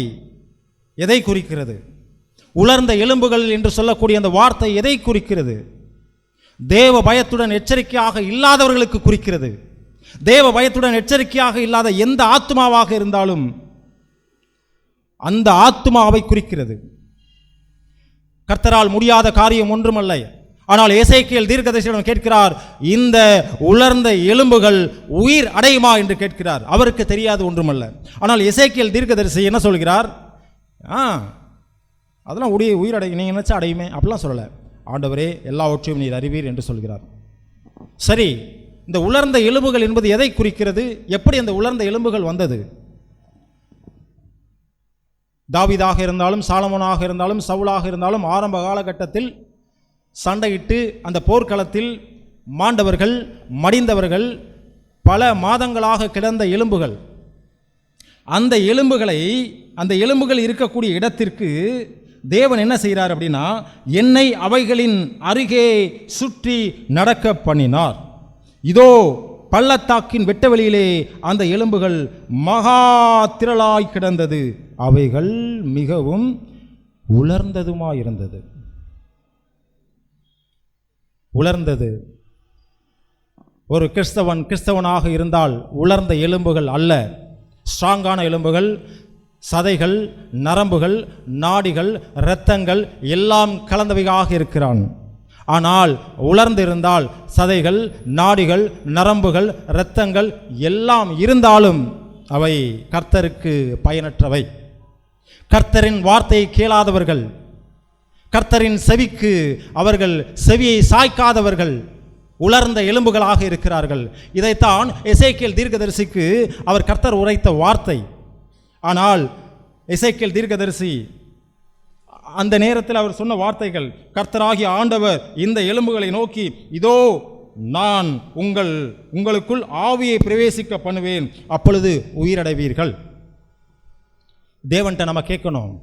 எதை குறிக்கிறது? உலர்ந்த எலும்புகள் என்று சொல்லக்கூடிய அந்த வார்த்தை எதை குறிக்கிறது? தேவ பயத்துடன் எச்சரிக்கையாக இல்லாதவர்களுக்கு குறிக்கிறது. தேவ பயத்துடன் எச்சரிக்கையாக இல்லாத எந்த ஆத்மாவாக இருந்தாலும் அந்த ஆத்துமாவை குறிக்கிறது. கர்த்தரால் முடியாத காரியம் ஒன்றுமல்ல. ஆனால் எசேக்கியேல் தீர்க்கதரிசியிடம் கேட்கிறார், இந்த உலர்ந்த எலும்புகள் உயிர் அடையுமா என்று கேட்கிறார். அவருக்கு தெரியாது ஒன்றுமல்ல. ஆனால் எசேக்கியேல் தீர்க்கதரிசி என்ன சொல்கிறார்? அதெல்லாம் உயிர் அடையும், நீங்கள் நினைச்சா அடையுமே அப்படிலாம் சொல்லலை. ஆண்டவரே எல்லாவற்றையும் நீர் அறிவீர் என்று சொல்கிறார். சரி, இந்த உலர்ந்த எலும்புகள் என்பது எதை குறிக்கிறது? எப்படி அந்த உலர்ந்த எலும்புகள் வந்தது? தாவீதாக இருந்தாலும், சாலமோனாக இருந்தாலும், சவுலாக இருந்தாலும் ஆரம்ப காலகட்டத்தில் சண்டையிட்டு அந்த போர்க்களத்தில் மாண்டவர்கள், மடிந்தவர்கள், பல மாதங்களாக கிடந்த எலும்புகள். அந்த எலும்புகள் இருக்கக்கூடிய இடத்திற்கு தேவன் என்ன செய்கிறார் அப்படின்னா, என்னை அவைகளின் அருகே சுற்றி நடக்க பண்ணினார். இதோ பள்ளத்தாக்கின் வெட்டவெளியிலே அந்த எலும்புகள் மகா திரளாய் கிடந்தது. அவைகள் மிகவும் உலர்ந்ததுமாயிருந்தது. உலர்ந்தது. ஒரு கிறிஸ்தவனாக இருந்தால் உலர்ந்த எலும்புகள் அல்ல, ஸ்ட்ராங்கான எலும்புகள், சதைகள், நரம்புகள், நாடிகள், இரத்தங்கள் எல்லாம் கலந்தவையாக இருக்கிறான். ஆனால் உலர்ந்து இருந்தால் சதைகள், நாடிகள், நரம்புகள், இரத்தங்கள் எல்லாம் இருந்தாலும் அவை கர்த்தருக்கு பயனற்றவை. கர்த்தரின் வார்த்தையை கேளாதவர்கள், கர்த்தரின் செவிக்கு அவர்கள் செவியை சாய்க்காதவர்கள் உலர்ந்த எலும்புகளாக இருக்கிறார்கள். இதைத்தான் எசேக்கியேல் தீர்க்கதரிசிக்கு அவர் கர்த்தர் உரைத்த வார்த்தை. ஆனால் எசேக்கியேல் தீர்க்கதரிசி அந்த நேரத்தில் அவர் சொன்ன வார்த்தைகள், கர்த்தராகிய ஆண்டவர் இந்த எலும்புகளை நோக்கி, இதோ நான் உங்களுக்குள் ஆவியை பிரவேசிக்க பண்ணுவேன், அப்பொழுது உயிரடைவீர்கள். தேவன்கிட்ட நம்ம கேட்கணும்,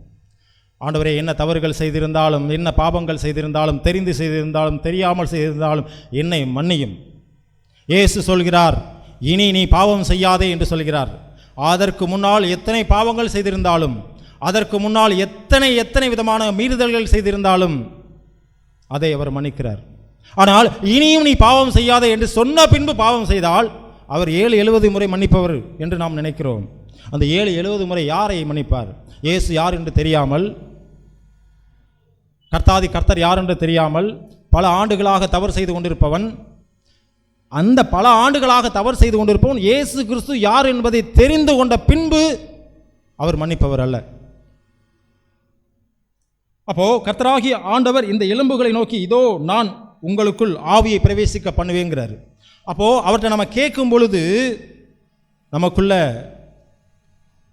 ஆண்டவரே என்ன தவறுகள் செய்திருந்தாலும், என்ன பாவங்கள் செய்திருந்தாலும், தெரிந்து செய்திருந்தாலும், தெரியாமல் செய்திருந்தாலும் என்னை மன்னியும். இயேசு சொல்கிறார், இனி நீ பாவம் செய்யாதே என்று சொல்கிறார். அதற்கு முன்னால் எத்தனை பாவங்கள் செய்திருந்தாலும், அதற்கு முன்னால் எத்தனை விதமான மீறுதல்கள் செய்திருந்தாலும் அதை அவர் மன்னிக்கிறார். ஆனால் இனியும் நீ பாவம் செய்யாதே என்று சொன்ன பின்பு பாவம் செய்தால் அவர் 770 முறை மன்னிப்பவர் என்று நாம் நினைக்கிறோம். அந்த 770 முறை யாரை மன்னிப்பார்? இயேசு யார் என்று தெரியாமல், கர்த்தர் யார் என்று தெரியாமல் பல ஆண்டுகளாக தவறு செய்து கொண்டிருப்பவன், அந்த பல ஆண்டுகளாக தவறு செய்து கொண்டிருப்பவன் இயேசு கிறிஸ்து யார் என்பதை தெரிந்து கொண்ட பின்பு அவர் மன்னிப்பவர் அல்ல. அப்போ கர்த்தராகிய ஆண்டவர் இந்த எலும்புகளை நோக்கி, இதோ நான் உங்களுக்குள் ஆவியை பிரவேசிக்க பண்ணுவேங்கிறார். அப்போ அவர்கிட்ட நம்ம கேட்கும் பொழுது நமக்குள்ள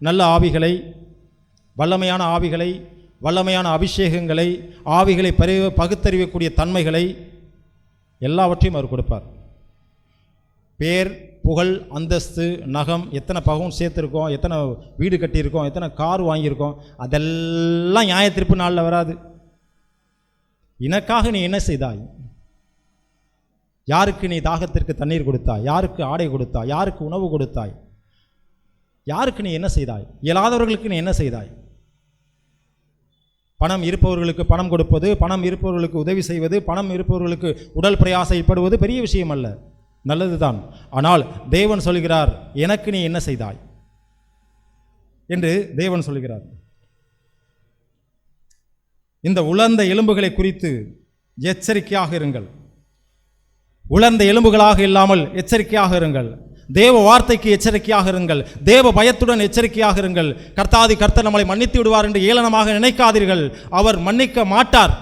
நல்ல ஆவிகளை, வல்லமையான ஆவிகளை, வல்லமையான அபிஷேகங்களை, ஆவிகளை பகுத்தறிவக்கூடிய தன்மைகளை எல்லாவற்றையும் அவர் கொடுப்பார். பேர், புகழ், அந்தஸ்து, நகம், எத்தனை பவுன் சேர்த்துருக்கோம், எத்தனை வீடு கட்டியிருக்கோம், எத்தனை கார் வாங்கியிருக்கோம், அதெல்லாம் நியாய தீர்ப்பு நாளில் வராது. எனக்காக நீ என்ன செய்தாய்? யாருக்கு நீ தாகத்திற்கு தண்ணீர் கொடுத்தாய்? யாருக்கு ஆடை கொடுத்தாய்? யாருக்கு உணவு கொடுத்தாய்? யாருக்கு நீ என்ன செய்தாய்? இயலாதவர்களுக்கு நீ என்ன செய்தாய்? பணம் இருப்பவர்களுக்கு பணம் கொடுப்பது, பணம் இருப்பவர்களுக்கு உதவி செய்வது, பணம் இருப்பவர்களுக்கு உடல் பிரயாசைப்படுவது பெரிய விஷயம் அல்ல, நல்லதுதான். ஆனால் தேவன் சொல்கிறார், எனக்கு நீ என்ன செய்தாய் என்று தேவன் சொல்கிறார். இந்த உலர்ந்த எலும்புகளை குறித்து எச்சரிக்கையாக இருங்கள். உலர்ந்த எலும்புகளாக இல்லாமல் எச்சரிக்கையாக இருங்கள். தேவ வார்த்தைக்கு எச்சரிக்கையாக இருங்கள். தேவ பயத்துடன் எச்சரிக்கையாக இருங்கள். கர்த்தர் நம்மளை மன்னித்து விடுவார் என்று ஏளனமாக நினைக்காதீர்கள். அவர் மன்னிக்க மாட்டார்.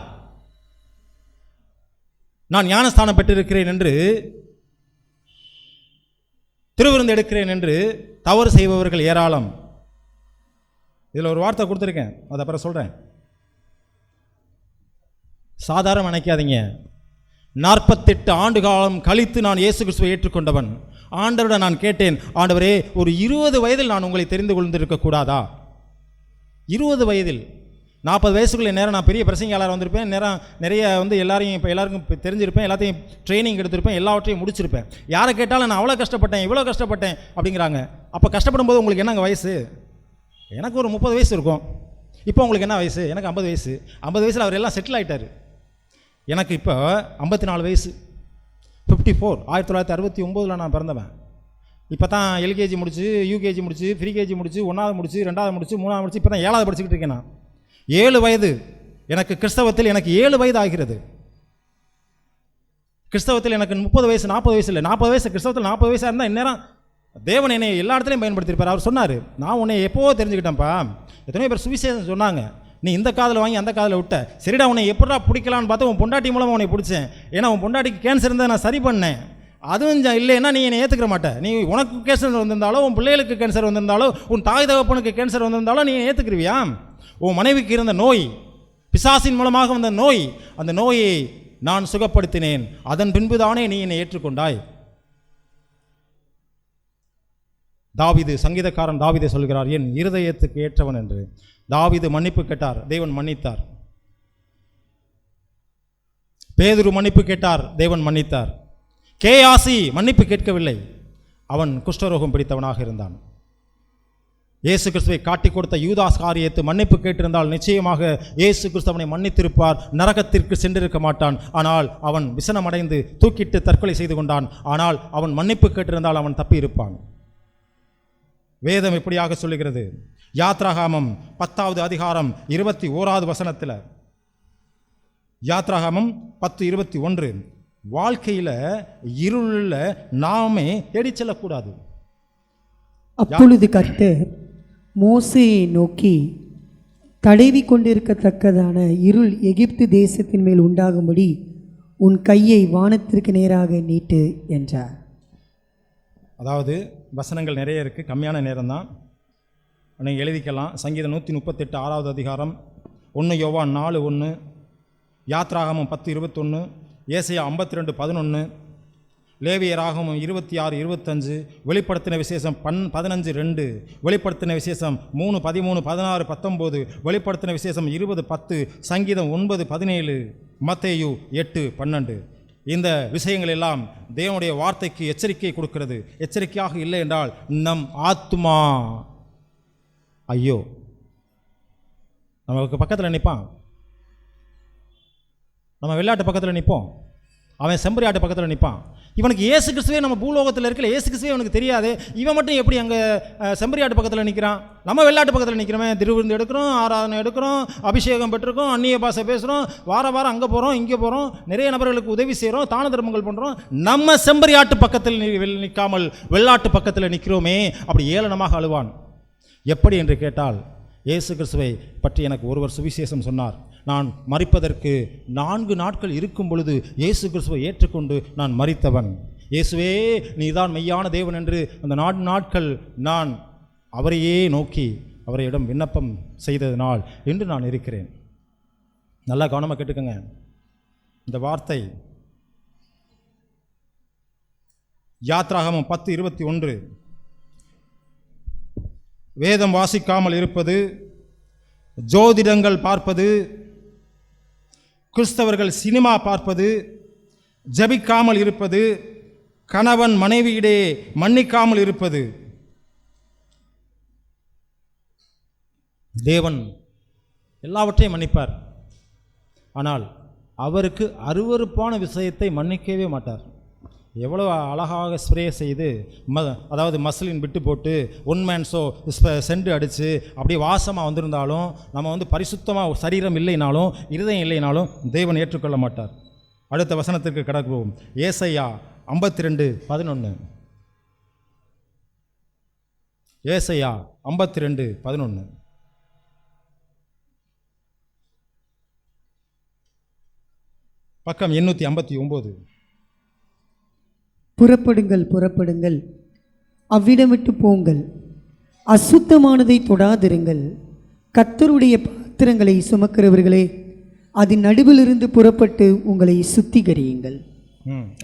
நான் ஞானஸ்தானம் பெற்றிருக்கிறேன் என்று, திருவிருந்து எடுக்கிறேன் என்று தவறு செய்பவர்கள் ஏராளம். இதில் ஒரு வார்த்தை கொடுத்துருக்கேன், அதை அப்புறம் சொல்கிறேன். சாதாரண நினைக்காதீங்க. 48 ஆண்டு காலம் கழித்து நான் இயேசு கிறிஸ்துவை ஏற்றுக்கொண்டவன். ஆண்டவரிடம் நான் கேட்டேன், ஆண்டவரே ஒரு 20 வயதில் நான் உங்களை தெரிந்து கொண்டிருக்கக்கூடாதா? 20 வயதில், 40 வயசுக்குள்ளே நேரம் நான் பெரிய பிரசங்கியாளர் வந்திருப்பேன், நேரம் நிறைய எல்லாரையும் இப்போ எல்லாருக்கும் தெரிஞ்சிருப்பேன், எல்லாத்தையும் ட்ரைனிங் எடுத்திருப்பேன், எல்லாவற்றையும் முடிச்சிருப்பேன். யாரை கேட்டாலும் நான் அவ்வளோ கஷ்டப்பட்டேன், இவ்வளோ கஷ்டப்பட்டேன் அப்படிங்கிறாங்க. அப்போ கஷ்டப்படும் போது உங்களுக்கு என்னங்க வயசு? எனக்கு ஒரு 30 வயசு இருக்கும். இப்போ உங்களுக்கு என்ன வயசு? எனக்கு 50 வயசு. 50 வயசில் அவர் எல்லாம் செட்டில் ஆகிட்டார். எனக்கு இப்போ 54 வயசு, 54. 1969 நான் பிறந்தவன். இப்போ தான் எல்கேஜி முடிச்சு, யூகேஜி முடிச்சு, ப்ரீகேஜி முடிச்சு, 1வது முடிச்சு, 2வது முடிச்சு, 3வது முடிச்சு, இப்போ தான் 7வது படிச்சுக்கிட்டு இருக்கேன் நான். 7 வயது எனக்கு கிறிஸ்தவத்தில் எனக்கு 7 வயது ஆகிறது. கிறிஸ்தவத்தில் எனக்கு 30 வயசு 40 வயசு இல்லை, 40 வயசு. கிறிஸ்தவத்தில் 40 வயசாக இருந்தால் இந்நேரம் தேவன் என்னை எல்லா இடத்துலையும் பயன்படுத்தியிருப்பார். அவர் சொன்னார், நான் உன்னை எப்போவோ தெரிஞ்சுக்கிட்டேன்ப்பா. எத்தனையோ பேர் சுவிசேஷம் சொன்னாங்க, நீ இந்த காதில் வாங்கி அந்த காதில் விட்ட. சரிடா, உன்னை எப்படா பிடிக்கலான்னு பார்த்தா உன் பொண்டாட்டி மூலமாக உன்னை பிடிச்சேன். ஏன்னா உன் பொண்டாட்டிக்கு கேன்சர் இருந்தால் நான் சரி பண்ணேன். அதுவும் இல்லைன்னா நீ என்னை ஏற்றுக்கிற மாட்டேன். நீ உனக்கு கேன்சர் வந்திருந்தாலோ, உன் பிள்ளைகளுக்கு கேன்சர் வந்திருந்தாலோ, உன் தாய் தகப்பனுக்கு கேன்சர் வந்திருந்தாலோ நீ ஏற்றுக்கிறியா? உன் மனைவிக்கு இருந்த நோய், பிசாசின் மூலமாக வந்த நோய், அந்த நோயை நான் சுகப்படுத்தினேன். அதன் பின்புதானே நீ என்னை ஏற்றுக்கொண்டாய். தாவீது, சங்கீதக்காரன் தாவீதை சொல்கிறார், என் இருதயத்துக்கு ஏற்றவன் என்று. தாவீது மன்னிப்பு கேட்டார், தேவன் மன்னித்தார். பேதுரு மன்னிப்பு கேட்டார், தேவன் மன்னித்தார். கேயாசி மன்னிப்பு கேட்கவில்லை, அவன் குஷ்டரோகம் பிடித்தவனாக இருந்தான். இயேசு கிறிஸ்துவை காட்டி கொடுத்த யூதாஸ் காரியத்தை மன்னிப்பு கேட்டிருந்தால் நிச்சயமாக இயேசு கிறிஸ்துவனை மன்னித்திருப்பார், நரகத்திற்கு சென்றிருக்க மாட்டான். ஆனால் அவன் விசனமடைந்து தூக்கிட்டு தற்கொலை செய்து கொண்டான். ஆனால் அவன் மன்னிப்பு கேட்டிருந்தால் அவன் தப்பி இருப்பான். வேதம் இப்படியாக சொல்லுகிறது. யாத்ராகமம் 10வது அதிகாரம் 21வது வசனத்தில், யாத்ராகமம் 10:21, வாழ்க்கையில் இருளில் நாமே தேடிச் செல்லக்கூடாது. அப்பொழுது கர்த்தர் மோசேயை நோக்கி, தடவி கொண்டிருக்கத்தக்கதான இருள் எகிப்து தேசத்தின் மேல் உண்டாகும்படி உன் கையை வானத்திற்கு நேராக நீட்டு என்றார். அதாவது வசனங்கள் நிறைய இருக்குது, கம்மியான நேரம்தான், நீங்கள் எழுதிக்கலாம். சங்கீதம் 138 6வது அதிகாரம், 1 யோவான் 4:1, யாத்ராகமம் 10:21, ஏசாயா 52:11, லேவியராகமம் 26:25, வெளிப்படுத்தின விசேஷம் 15:2, வெளிப்படுத்தின விசேஷம் 3:13, 16, 19, வெளிப்படுத்தின விசேஷம் 20:10, சங்கீதம் 9:17, மத்தேயு 8:12. இந்த விஷயங்கள் எல்லாம் தேவனுடைய வார்த்தைக்கு எச்சரிக்கை கொடுக்கிறது. எச்சரிக்கையாக இல்லை என்றால் நம் ஆத்துமா ஐயோ. நமக்கு பக்கத்தில் நிற்பான், நம்ம வெள்ளாட்டு பக்கத்தில் நிற்போம், அவன் செம்பரி ஆட்டு பக்கத்தில் நிற்பான். இவனுக்கு இயேசு கிறிஸ்துவே நம்ம பூலோகத்தில் இருக்கல, இயேசு கிறிஸ்துவே அவனுக்கு தெரியாது. இவன் மட்டும் எப்படி அங்கே செம்பரி ஆட்டு பக்கத்தில் நிற்கிறான், நம்ம வெள்ளாட்டு பக்கத்தில் நிற்கிறோமே. திருவிருந்து எடுக்கிறோம், ஆராதனை எடுக்கிறோம், அபிஷேகம் பெற்றிருக்கோம், அந்நிய பாஷை பேசுகிறோம், வாரம் அங்கே போகிறோம் இங்கே போகிறோம், நிறைய நபர்களுக்கு உதவி செய்கிறோம், தான தர்மங்கள் பண்ணுறோம். நம்ம செம்பரி ஆட்டு பக்கத்தில் நிற்காமல் வெள்ளாட்டு பக்கத்தில் நிற்கிறோமே. அப்படி ஏளனமாக அழுவான். எப்படி என்று கேட்டால், இயேசு கிறிஸ்துவை பற்றி எனக்கு ஒருவர் சுவிசேஷம் சொன்னார். நான் மரிப்பதற்கு 4 நாட்கள் இருக்கும் பொழுது இயேசு கிறிஸ்துவை ஏற்றுக்கொண்டு நான் மரித்தவன். இயேசுவே நீதான் மெய்யான தேவன் என்று அந்த 4 நாட்கள் நான் அவரையே நோக்கி அவரையிடம் விண்ணப்பம் செய்ததினால் என்று நான் இருக்கிறேன். நல்லா கவனமாக கேட்டுக்கங்க இந்த வார்த்தை. யாத்ராகமம் 10:21, வேதம் வாசிக்காமல் இருப்பது, ஜோதிடங்கள் பார்ப்பது, கிறிஸ்தவர்கள் சினிமா பார்ப்பது, ஜபிக்காமல் இருப்பது, கணவன் மனைவியிடையே மன்னிக்காமல் இருப்பது. தேவன் எல்லாவற்றையும் மன்னிப்பார், ஆனால் அவருக்கு அருவருப்பான விஷயத்தை மன்னிக்கவே மாட்டார். எவ்வளோ அழகாக ஸ்ப்ரே செய்து அதாவது மஸ்லின் விட்டு போட்டு 1 மேன் ஷோ சென்ட் அடித்து அப்படியே வாசமாக வந்திருந்தாலும், நம்ம பரிசுத்தமாக சரீரம் இல்லைனாலும் இருதயம் இல்லைனாலும் தேவன் ஏற்றுக்கொள்ள மாட்டார். அடுத்த வசனத்திற்கு கடக்குவோம். ஏசாயா 52:11, ஏசாயா 52:11, பக்கம் 859. புறப்படுங்கள், புறப்படுங்கள், அவ்விடம் விட்டு போங்கள், அசுத்தமானதை தொடாதிருங்கள். கர்த்தருடைய பாத்திரங்களை சுமக்கிறவர்களே, அதன் நடுவிலிருந்து புறப்பட்டு உங்களை சுத்திகரியுங்கள்.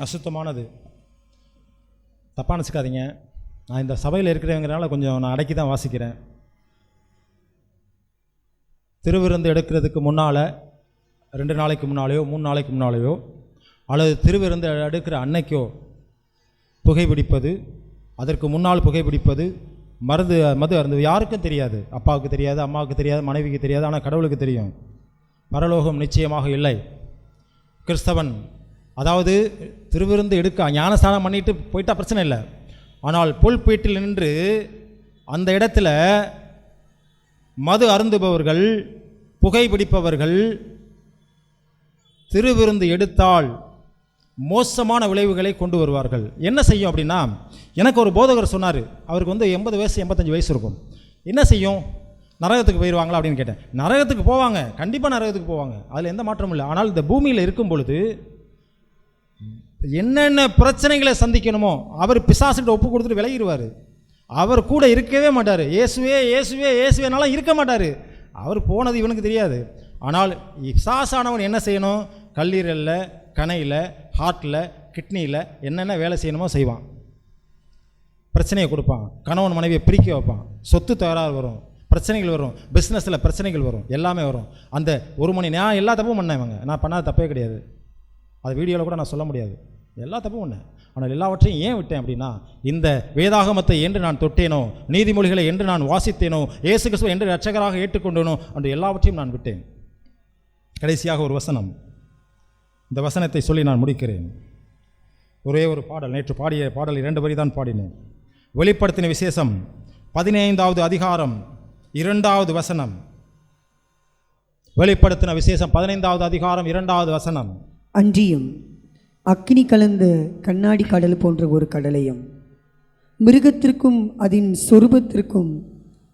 அசுத்தமானது தப்பாக நினச்சிக்காதீங்க. நான் இந்த சபையில் இருக்கிறவங்கிறனால கொஞ்சம் நான் அடக்கி தான் வாசிக்கிறேன். திருவிருந்து எடுக்கிறதுக்கு முன்னால் 2 நாளைக்கு முன்னாலேயோ 3 நாளைக்கு முன்னாலேயோ அல்லது திருவிருந்து எடுக்கிற அன்னைக்கோ புகைப்பிடிப்பது, அதற்கு முன்னால் புகைப்பிடிப்பது, மது அருந்து யாருக்கும் தெரியாது. அப்பாவுக்கு தெரியாது, அம்மாவுக்கு தெரியாது, மனைவிக்கு தெரியாது, ஆனால் கடவுளுக்கு தெரியும். பரலோகம் நிச்சயமாக இல்லை. கிறிஸ்தவன் அதாவது திருவிருந்து எடுக்க ஞானஸ்தானம் பண்ணிட்டு போயிட்டா பிரச்சனை இல்லை. ஆனால் புல்பீட்டில் நின்று அந்த இடத்துல மது அருந்துபவர்கள், புகைப்பிடிப்பவர்கள் திருவிருந்து எடுத்தால் மோசமான விளைவுகளை கொண்டு வருவார்கள். என்ன செய்யும் அப்படின்னா, எனக்கு ஒரு போதகர் சொன்னார், அவருக்கு 80 வயசு 85 வயசு இருக்கும். என்ன செய்யும், நரகத்துக்கு போயிடுவாங்களா அப்படின்னு கேட்டேன். நரகத்துக்கு போவாங்க, கண்டிப்பாக நரகத்துக்கு போவாங்க, அதில் எந்த மாற்றமும் இல்லை. ஆனால் இந்த பூமியில் இருக்கும் பொழுது என்னென்ன பிரச்சனைகளை சந்திக்கணுமோ அவர் பிசாசுகிட்ட ஒப்பு கொடுத்துட்டு விலகிடுவார். அவர் கூட இருக்கவே மாட்டார். இயேசுவே இயேசுவே இயேசுவேனாலும் இருக்க மாட்டார். அவர் போனது இவனுக்கு தெரியாது. ஆனால் பிசாசானவன் என்ன செய்யணும், கல்லீரலில், கணையில், ஹார்ட்டில், கிட்னியில் என்னென்ன வேலை செய்யணுமோ செய்வான். பிரச்சனையை கொடுப்பான், கணவன் மனைவியை பிரிக்க வைப்பான், சொத்து தகராறு வரும், பிரச்சனைகள் வரும், பிஸ்னஸில் பிரச்சனைகள் வரும், எல்லாமே வரும். அந்த 1 மணி நான் எல்லா தப்பும் பண்ணேன், நான் பண்ணாத தப்பே கிடையாது. அது வீடியோவில் கூட நான் சொல்ல முடியாது, எல்லா தப்பும் பண்ணேன். ஆனால் எல்லாவற்றையும் ஏன் விட்டேன் அப்படின்னா, இந்த வேதாகமத்தை என்று நான் தொட்டேனோ, நீதிமொழிகளை என்று நான் வாசித்தேனோ, இயேசு கிறிஸ்துவை என்று இரட்சகராக ஏற்றுக்கொண்டேனோ அந்த எல்லாவற்றையும் நான் விட்டேன். கடைசியாக ஒரு வசனம், இந்த வசனத்தை சொல்லி நான் முடிக்கிறேன். ஒரே ஒரு பாடல், நேற்று பாடிய பாடல் 2 வரி தான் பாடினேன். வெளிப்படுத்தின விசேஷம் 15வது அதிகாரம் 2வது வசனம். வெளிப்படுத்தின விசேஷம் 15வது அதிகாரம் 2வது வசனம். அன்றியும் அக்கினி கலந்த கண்ணாடி கடல் போன்ற ஒரு கடலையும், மிருகத்திற்கும் அதன் சொரூபத்திற்கும்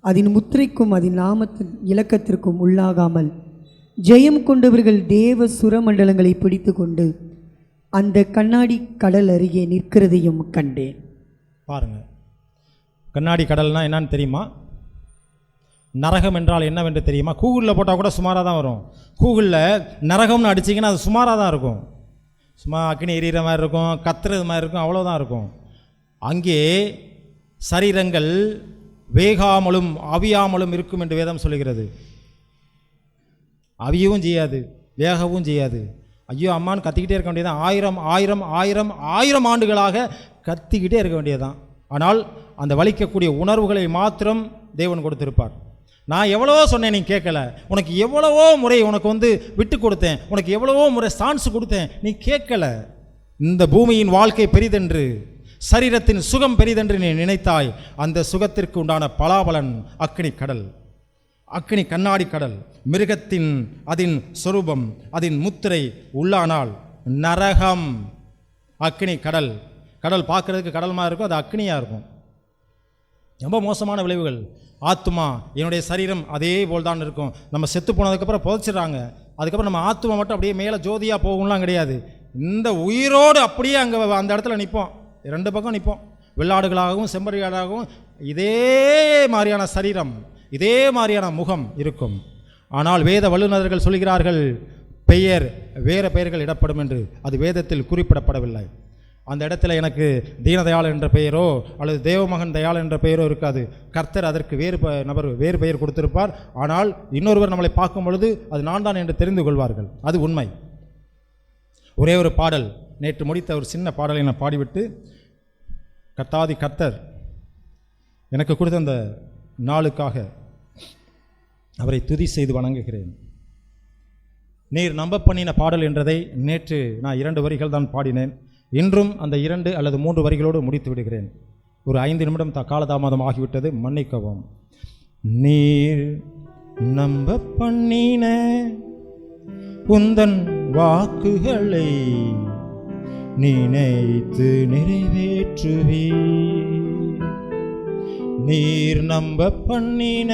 அதன் முத்திரைக்கும் அதன் நாமத்தின் இலக்கத்திற்கும் உள்ளாகாமல் ஜெயம் கொண்டவர்கள் தேவ சுரமண்டலங்களை பிடித்து கொண்டு அந்த கண்ணாடி கடல் அருகே நிற்கிறதையும் கண்டேன். பாருங்க, கண்ணாடி கடல்னால் என்னன்னு தெரியுமா? நரகம் என்றால் என்னவென்று தெரியுமா? கூகுளில் போட்டால் கூட சுமாராக தான் வரும். கூகுளில் நரகம்னு அடிச்சிங்கன்னா அது சுமாராக தான் இருக்கும். சும்மா அக்கினி எரியிற மாதிரி இருக்கும், கத்துறது மாதிரி இருக்கும், அவ்வளோதான் இருக்கும். அங்கே சரீரங்கள் வேகாமலும் அவியாமலும் இருக்கும் என்று வேதம் சொல்லுகிறது. அவியவும் செய்யாது, வேகவும் செய்யாது. ஐயோ அம்மான்னு கத்திக்கிட்டே இருக்க வேண்டியதான். 1000 ஆண்டுகளாக கத்திக்கிட்டே இருக்க வேண்டியதுதான். ஆனால் அந்த வலிக்கக்கூடிய உணர்வுகளை மாத்திரம் தேவன் கொடுத்திருப்பார். நான் எவ்வளவோ சொன்னேன், நீ கேட்கல. உனக்கு எவ்வளவோ முறை உனக்கு விட்டு கொடுத்தேன், உனக்கு எவ்வளவோ முறை சான்ஸ் கொடுத்தேன், நீ கேட்கல. இந்த பூமியின் வாழ்க்கை பெரிதென்று, சரீரத்தின் சுகம் பெரிதென்று நீ நினைத்தாய். அந்த சுகத்திற்கு உண்டான பலாபலன் அக்கினி கடல், அக்கினி கண்ணாடி கடல். மிருகத்தின் அதன் சொரூபம், அதன் முத்திரை உள்ளானால் நரகம். அக்கினி கடல், கடல் பார்க்கறதுக்கு கடல் மாதிரி இருக்கும், அது அக்கினியாக இருக்கும். ரொம்ப மோசமான விளைவுகள். ஆத்மா, என்னுடைய சரீரம் அதே போல் தான் இருக்கும். நம்ம செத்து போனதுக்கப்புறம் புதைச்சிடுறாங்க, அதுக்கப்புறம் நம்ம ஆத்மா மட்டும் அப்படியே மேலே ஜோதியாக போகும்லாம் கிடையாது. இந்த உயிரோடு அப்படியே அங்கே அந்த இடத்துல நிற்போம், 2 பக்கம் நிற்போம். வெள்ளாடுகளாகவும் செம்பறியாடாகவும் இதே மாதிரியான சரீரம், இதே மாதிரியான முகம் இருக்கும். ஆனால் வேத வல்லுநர்கள் சொல்கிறார்கள், பெயர் வேறு பெயர்கள் இடப்படும் என்று. அது வேதத்தில் குறிப்பிடப்படவில்லை. அந்த இடத்துல எனக்கு தீனதயாள் என்ற பெயரோ அல்லது தேவமகன் தயாள் என்ற பெயரோ இருக்காது. கர்த்தர் அதற்கு வேறு பெயர் கொடுத்திருப்பார். ஆனால் இன்னொருவர் நம்மளை பார்க்கும் பொழுது அது நான் தான் என்று தெரிந்து கொள்வார்கள். அது உண்மை. ஒரே ஒரு பாடல், நேற்று முடித்த ஒரு சின்ன பாடலை நான் பாடிவிட்டு, கர்த்தாதி கர்த்தர் எனக்கு கொடுத்த அந்த நாளுக்காக அவரை துதி செய்து வணங்குகிறேன். நீர் நம்ப பண்ணின பாடல் என்றதை நேற்று நான் 2 வரிகள் தான் பாடினேன். இன்றும் அந்த 2 அல்லது 3 வரிகளோடு முடித்து விடுகிறேன். ஒரு 5 நிமிடம் காலதாமதம் ஆகிவிட்டது, மன்னிக்கவும். நீர் நம்ப பண்ணின உந்தன் வாக்குகளை நினைத்து நிறைவேற்றுவே. நீர் நம்ப பண்ணின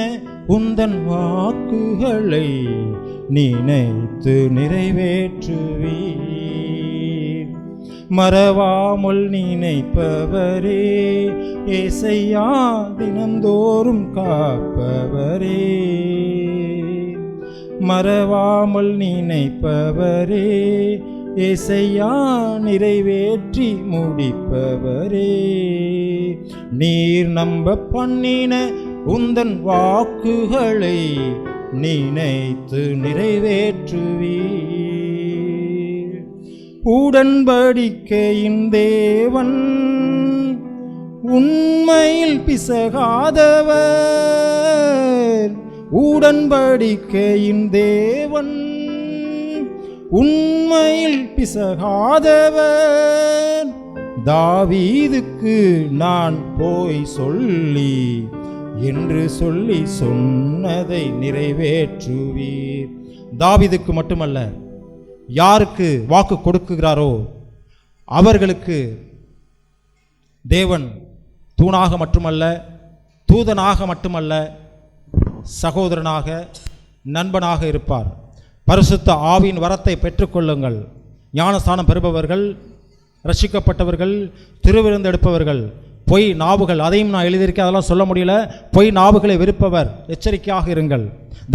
உந்தன் வாக்குகளை நினைத்து நிறைவேற்றுவே. மறவாமல் நினைப்பவரே ஏசையா, தினந்தோறும் காப்பவரே. மறவாமல் நினைப்பவரே ஏசையா, நிறைவேற்றி முடிப்பவரே. நீர் நம்ப பண்ணின உந்தன் வாக்குகளை நினைத்து நிறைவேற்றுவீர். உடன்படிக்கையின் தேவன் உண்மையில் பிசகாதவர். உடன்படிக்கையின் தேவன் உண்மையில் பிசகாதவர். தாவீதுக்கு நான் போய் சொல்லி என்று சொல்லி சொன்னதை நிறைவேற்றுவீர். தாவீதுக்கு மட்டுமல்ல, யாருக்கு வாக்கு கொடுக்குகிறாரோ அவர்களுக்கு தேவன் தூணாக மட்டுமல்ல, தூதனாக மட்டுமல்ல, சகோதரனாக, நண்பனாக இருப்பார். பரிசுத்த ஆவியின் வரத்தை பெற்றுக்கொள்ளுங்கள். ஞானஸ்தானம் பெறுபவர்கள், ரட்சிக்கப்பட்டவர்கள், திருவிருந்தெடுப்பவர்கள், பொய் நாவுகள், அதையும் நான் எழுதியிருக்கேன், அதெல்லாம் சொல்ல முடியல. பொய் நாவுகளை வெறுப்பவர் எச்சரிக்கையாக இருங்கள்.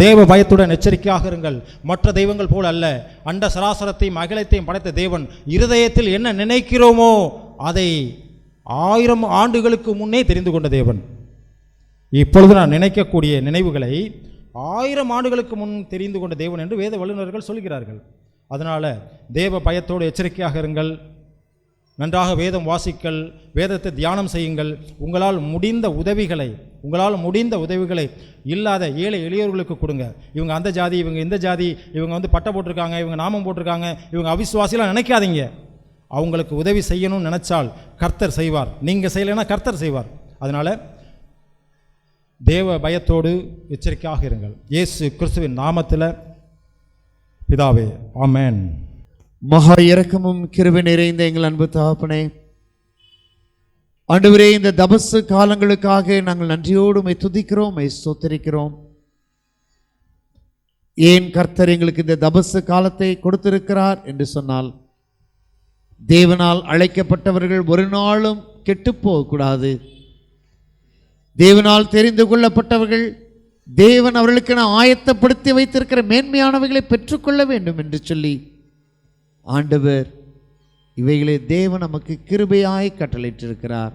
தேவ பயத்துடன் எச்சரிக்கையாக இருங்கள். மற்ற தெய்வங்கள் போல் அல்ல. அண்ட சராசரத்தையும் அகிலத்தையும் படைத்த தேவன் இருதயத்தில் என்ன நினைக்கிறோமோ அதை 1000 ஆண்டுகளுக்கு முன்னே தெரிந்து கொண்ட தேவன். இப்பொழுது நான் நினைக்கக்கூடிய நினைவுகளை 1000 ஆண்டுகளுக்கு முன் தெரிந்து கொண்ட தேவன் என்று வேத வல்லுநர்கள் சொல்கிறார்கள். அதனால் தேவ பயத்தோடு எச்சரிக்கையாக இருங்கள். நன்றாக வேதம் வாசிங்கள், வேதத்தை தியானம் செய்யுங்கள். உங்களால் முடிந்த உதவிகளை இல்லாத ஏழை எளியவர்களுக்கு கொடுங்க. இவங்க அந்த ஜாதி, இவங்க இந்த ஜாதி, இவங்க வந்து பட்டை போட்டிருக்காங்க, இவங்க நாமம் போட்டிருக்காங்க, இவங்க அவிசுவாசிலாம் நினைக்காதீங்க. அவங்களுக்கு உதவி செய்யணும்னு நினச்சால் கர்த்தர் செய்வார். நீங்கள் செய்யலைன்னா கர்த்தர் செய்வார். அதனால் தேவ பயத்தோடு எச்சரிக்கையாக இருங்கள். இயேசு கிறிஸ்துவின் நாமத்தில் பிதாவே, ஆமென். மகா இரக்கமும் கிருபை நிறைந்த எங்கள் அன்பு தகப்பனே, ஆண்டவரே, இந்த தபசு காலங்களுக்காக நாங்கள் நன்றியோடு உம்மை துதிக்கிறோம், உம்மை ஸ்தோத்திரிக்கிறோம். ஏன் கர்த்தர் எங்களுக்கு இந்த தபசு காலத்தை கொடுத்திருக்கிறார் என்று சொன்னால், தேவனால் அழைக்கப்பட்டவர்கள் ஒரு நாளும் கெட்டு போகக்கூடாது. தேவனால் தெரிந்து கொள்ளப்பட்டவர்கள் தேவன் அவர்களுக்கென ஆயத்தப்படுத்தி வைத்திருக்கிற மேன்மையானவைகளை பெற்றுக்கொள்ள வேண்டும் என்று சொல்லி ஆண்டவர் இவைகளை தேவன் நமக்கு கிருபையாய் கட்டளையிட்டிருக்கிறார்.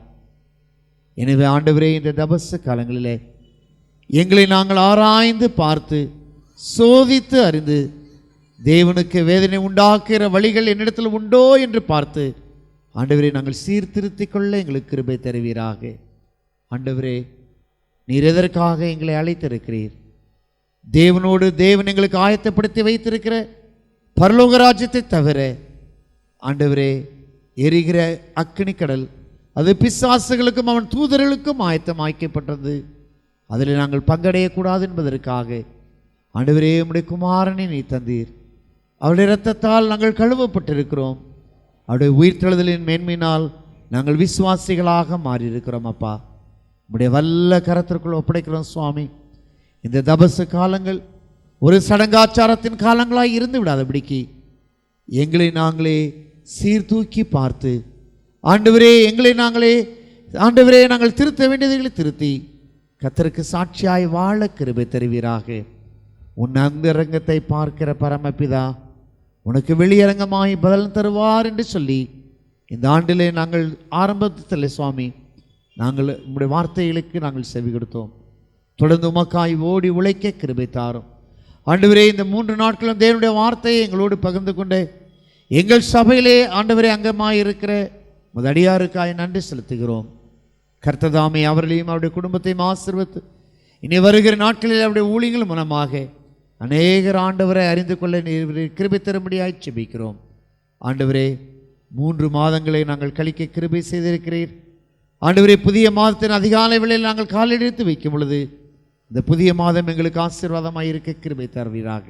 எனவே ஆண்டவரே, இந்த தபசு காலங்களிலே எங்களை நாங்கள் ஆராய்ந்து பார்த்து சோதித்து அறிந்து தேவனுக்கு வேதனை உண்டாக்குகிற வழிகள் என்னிடத்தில் உண்டோ என்று பார்த்து ஆண்டவரே நாங்கள் சீர்திருத்திக் கொள்ள எங்களுக்கு கிருபை தருவீராக. ஆண்டவரே, நீர் எதற்காக எங்களை அழைத்திருக்கிறீர்? தேவனோடு தேவன் எங்களுக்கு ஆயத்தப்படுத்தி வைத்திருக்கிற பரலோக ராஜ்யத்தை தவிர ஆண்டவரே, எரிகிற அக்கினி கடல், அது பிசாசுகளுக்கும் அவன் தூதர்களுக்கும் ஆயத்தமாக்கப்பட்டது. அதில் நாங்கள் பங்கடையக்கூடாது என்பதற்காக ஆண்டவரே, உம்முடைய குமாரனை நீ தந்தீர். அவருடைய இரத்தத்தால் நாங்கள் கழுவப்பட்டிருக்கிறோம். அவருடைய உயிர்த்தெழுதலின் மேன்மையினால் நாங்கள் விசுவாசிகளாக மாறியிருக்கிறோம். அப்பா, உம்முடைய வல்ல கரத்திற்குள் ஒப்படைக்கிறோம் சுவாமி. இந்த தபசு காலங்கள் ஒரு சடங்காச்சாரத்தின் காலங்களாய் இருந்து விடாதபடிக்கு எங்களை நாங்களே சீர்தூக்கி பார்த்து ஆண்டவரே, நாங்கள் திருத்த வேண்டியதைகளை திருத்தி கர்த்தருக்கு சாட்சியாய் வாழ கிருபை தருவீராக. உன் அந்தரங்கத்தை பார்க்கிற பரமபிதா உனக்கு வெளியரங்கமாய் பதில் தருவார் என்று சொல்லி இந்த ஆண்டிலே நாங்கள் ஆரம்பத்தில் சுவாமி நாங்கள் உம்முடைய வார்த்தைகளுக்கு நாங்கள் செவி கொடுத்தோம். தொடர்ந்து உமக்காய் ஓடி உழைக்க கிருபை தாரும். ஆண்டவரே, இந்த 3 நாட்களும் தேவனுடைய வார்த்தையை எங்களோடு பகிர்ந்து கொண்டு எங்கள் சபையிலே ஆண்டவரே அங்கமாயிருக்கிற அடியாருக்காய் நன்றி செலுத்துகிறோம். கர்த்ததாமே அவர்களையும் அவருடைய குடும்பத்தையும் ஆசீர்வதித்து இனி வருகிற நாட்களில் அவருடைய ஊழியங்கள் மூலமாக அநேகர் ஆண்டவரை அறிந்து கொள்ள நீர் கிருபை தரும்படியாய் ஜெபிக்கிறோம். ஆண்டவரே, 3 மாதங்களை நாங்கள் கழிக்க கிருபை செய்திருக்கிறீர். ஆண்டவரே, புதிய மாதத்தின் அதிகாலை வேளையில் நாங்கள் காலெடுத்து வைக்கும் பொழுது இந்த புதிய மாதம் எங்களுக்கு ஆசீர்வாதமாக இருக்க கிருபை தருவீராக.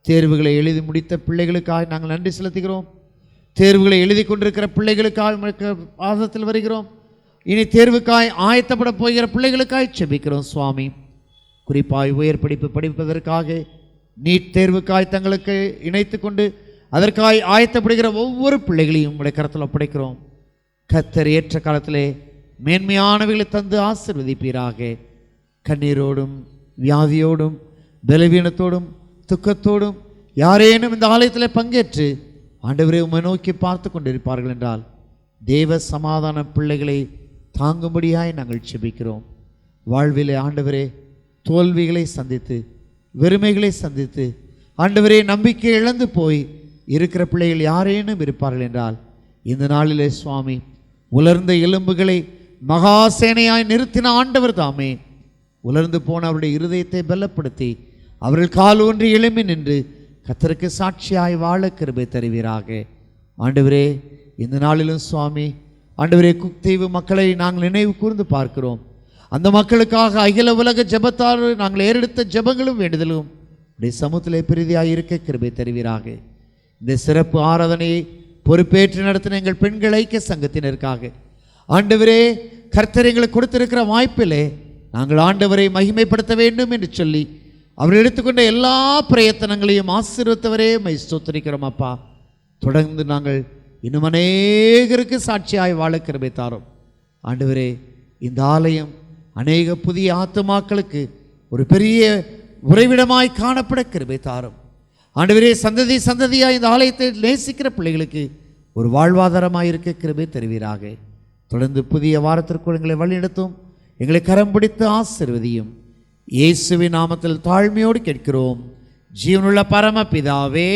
தேர்வுகளை எழுதி முடித்த பிள்ளைகளுக்காக நாங்கள் நன்றி செலுத்துகிறோம். தேர்வுகளை எழுதி கொண்டிருக்கிற பிள்ளைகளுக்காக பாதத்தில் வருகிறோம். இனி தேர்வுக்காய் ஆயத்தப்பட போகிற பிள்ளைகளுக்காய் ஜெபிக்கிறோம் சுவாமி. குறிப்பாய் உயர் படிப்பு படிப்பதற்காக நீட் தேர்வுக்காய் தங்களுக்கு இணைத்து கொண்டு அதற்காய் ஆயத்தப்படுகிற ஒவ்வொரு பிள்ளைகளையும் உடைய கரத்தில் ஒப்படைக்கிறோம். கர்த்தர் ஏற்ற காலத்திலே மேன்மையானவைகளை தந்து ஆசீர்வதிப்பீராக. கண்ணீரோடும் வியாதியோடும் பலவீனத்தோடும் துக்கத்தோடும் யாரேனும் இந்த ஆலயத்தில் பங்கேற்று ஆண்டவரே உம்மை நோக்கி பார்த்து கொண்டிருப்பார்கள் என்றால் தேவ சமாதான பிள்ளைகளை தாங்கும்படியாய் நாங்கள் ஜெபிக்கிறோம். வாழ்விலே ஆண்டவரே தோல்விகளை சந்தித்து வெறுமைகளை சந்தித்து ஆண்டவரே நம்பிக்கை இழந்து போய் இருக்கிற பிள்ளைகள் யாரேனும் இருப்பார்கள் என்றால் இந்த நாளிலே சுவாமி உலர்ந்த எலும்புகளை மகாசேனையாய் நிறுத்தின ஆண்டவர் தாமே உலர்ந்து போன அவருடைய இருதயத்தை பலப்படுத்தி அவர்கள் கால் ஒன்றி எழும்பி நின்று கர்த்தருக்கு சாட்சியாய் வாழ கிருபை தருவீராக. ஆண்டவரே, இந்த நாளிலும் சுவாமி ஆண்டவரே, குக்தீவு மக்களை நாங்கள் நினைவு கூர்ந்து பார்க்கிறோம். அந்த மக்களுக்காக அகில உலக ஜெபத்தால் நாங்கள் ஏறெடுத்த ஜெபங்களும் வேண்டுதலும் உடைய சமூகத்திலே பிரீதியாக இருக்க கிருபை தருவீராக. இந்த சிறப்பு ஆராதனையை பொறுப்பேற்று நடத்தின எங்கள் பெண்கள் ஐக்கிய சங்கத்தினருக்காக ஆண்டவரே, கர்த்தர் எங்களுக்கு கொடுத்திருக்கிற வாய்ப்பிலே நாங்கள் ஆண்டவரை மகிமைப்படுத்த வேண்டும் என்று சொல்லி அவர் எடுத்துக்கொண்ட எல்லா பிரயத்தனங்களையும் ஆசீர்வதித்தவரே மை ஸ்தோத்திரிக்கிறோம் அப்பா. தொடர்ந்து நாங்கள் இன்னும் அநேகருக்கு சாட்சியாய் வாழ கிருபை தாரும் ஆண்டவரே. இந்த ஆலயம் அநேக புதிய ஆத்துமாக்களுக்கு ஒரு பெரிய உறைவிடமாய் காணப்பட கிருபை தாரும் ஆண்டவரே. சந்ததி சந்ததியாய் இந்த ஆலயத்தை நேசிக்கிற பிள்ளைகளுக்கு ஒரு வாழ்வாதாரமாக இருக்க கிருபை தருவீராக. தொடர்ந்து புதிய வாரத்திற்குள் எங்களை வழிநடத்தும், எங்களை கரம் பிடித்து ஆசீர்வதியும். இயேசுவின் நாமத்தில் தாழ்மையோடு கேட்கிறோம் ஜீவனுள்ள பரம பிதாவே,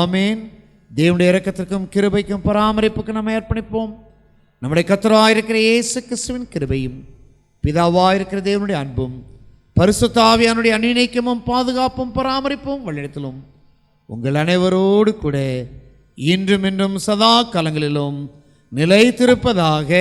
ஆமேன். தேவனுடைய இரக்கத்திற்கும் கிருபைக்கும் பராமரிப்புக்கும் நம்ம அர்ப்பணிப்போம். நம்முடைய கர்த்தராயிருக்கிற இயேசு கிறிஸ்துவின் கிருபையும் பிதாவாயிருக்கிற தேவனுடைய அன்பும் பரிசுத்த ஆவியானுடைய அன்னிணைக்கமும் பாதுகாப்பும் பராமரிப்பும் வழிநடத்தலும் உங்கள் அனைவரோடு கூட இன்றும் இன்றும் சதா காலங்களிலும் நிலைத்திருப்பதாக.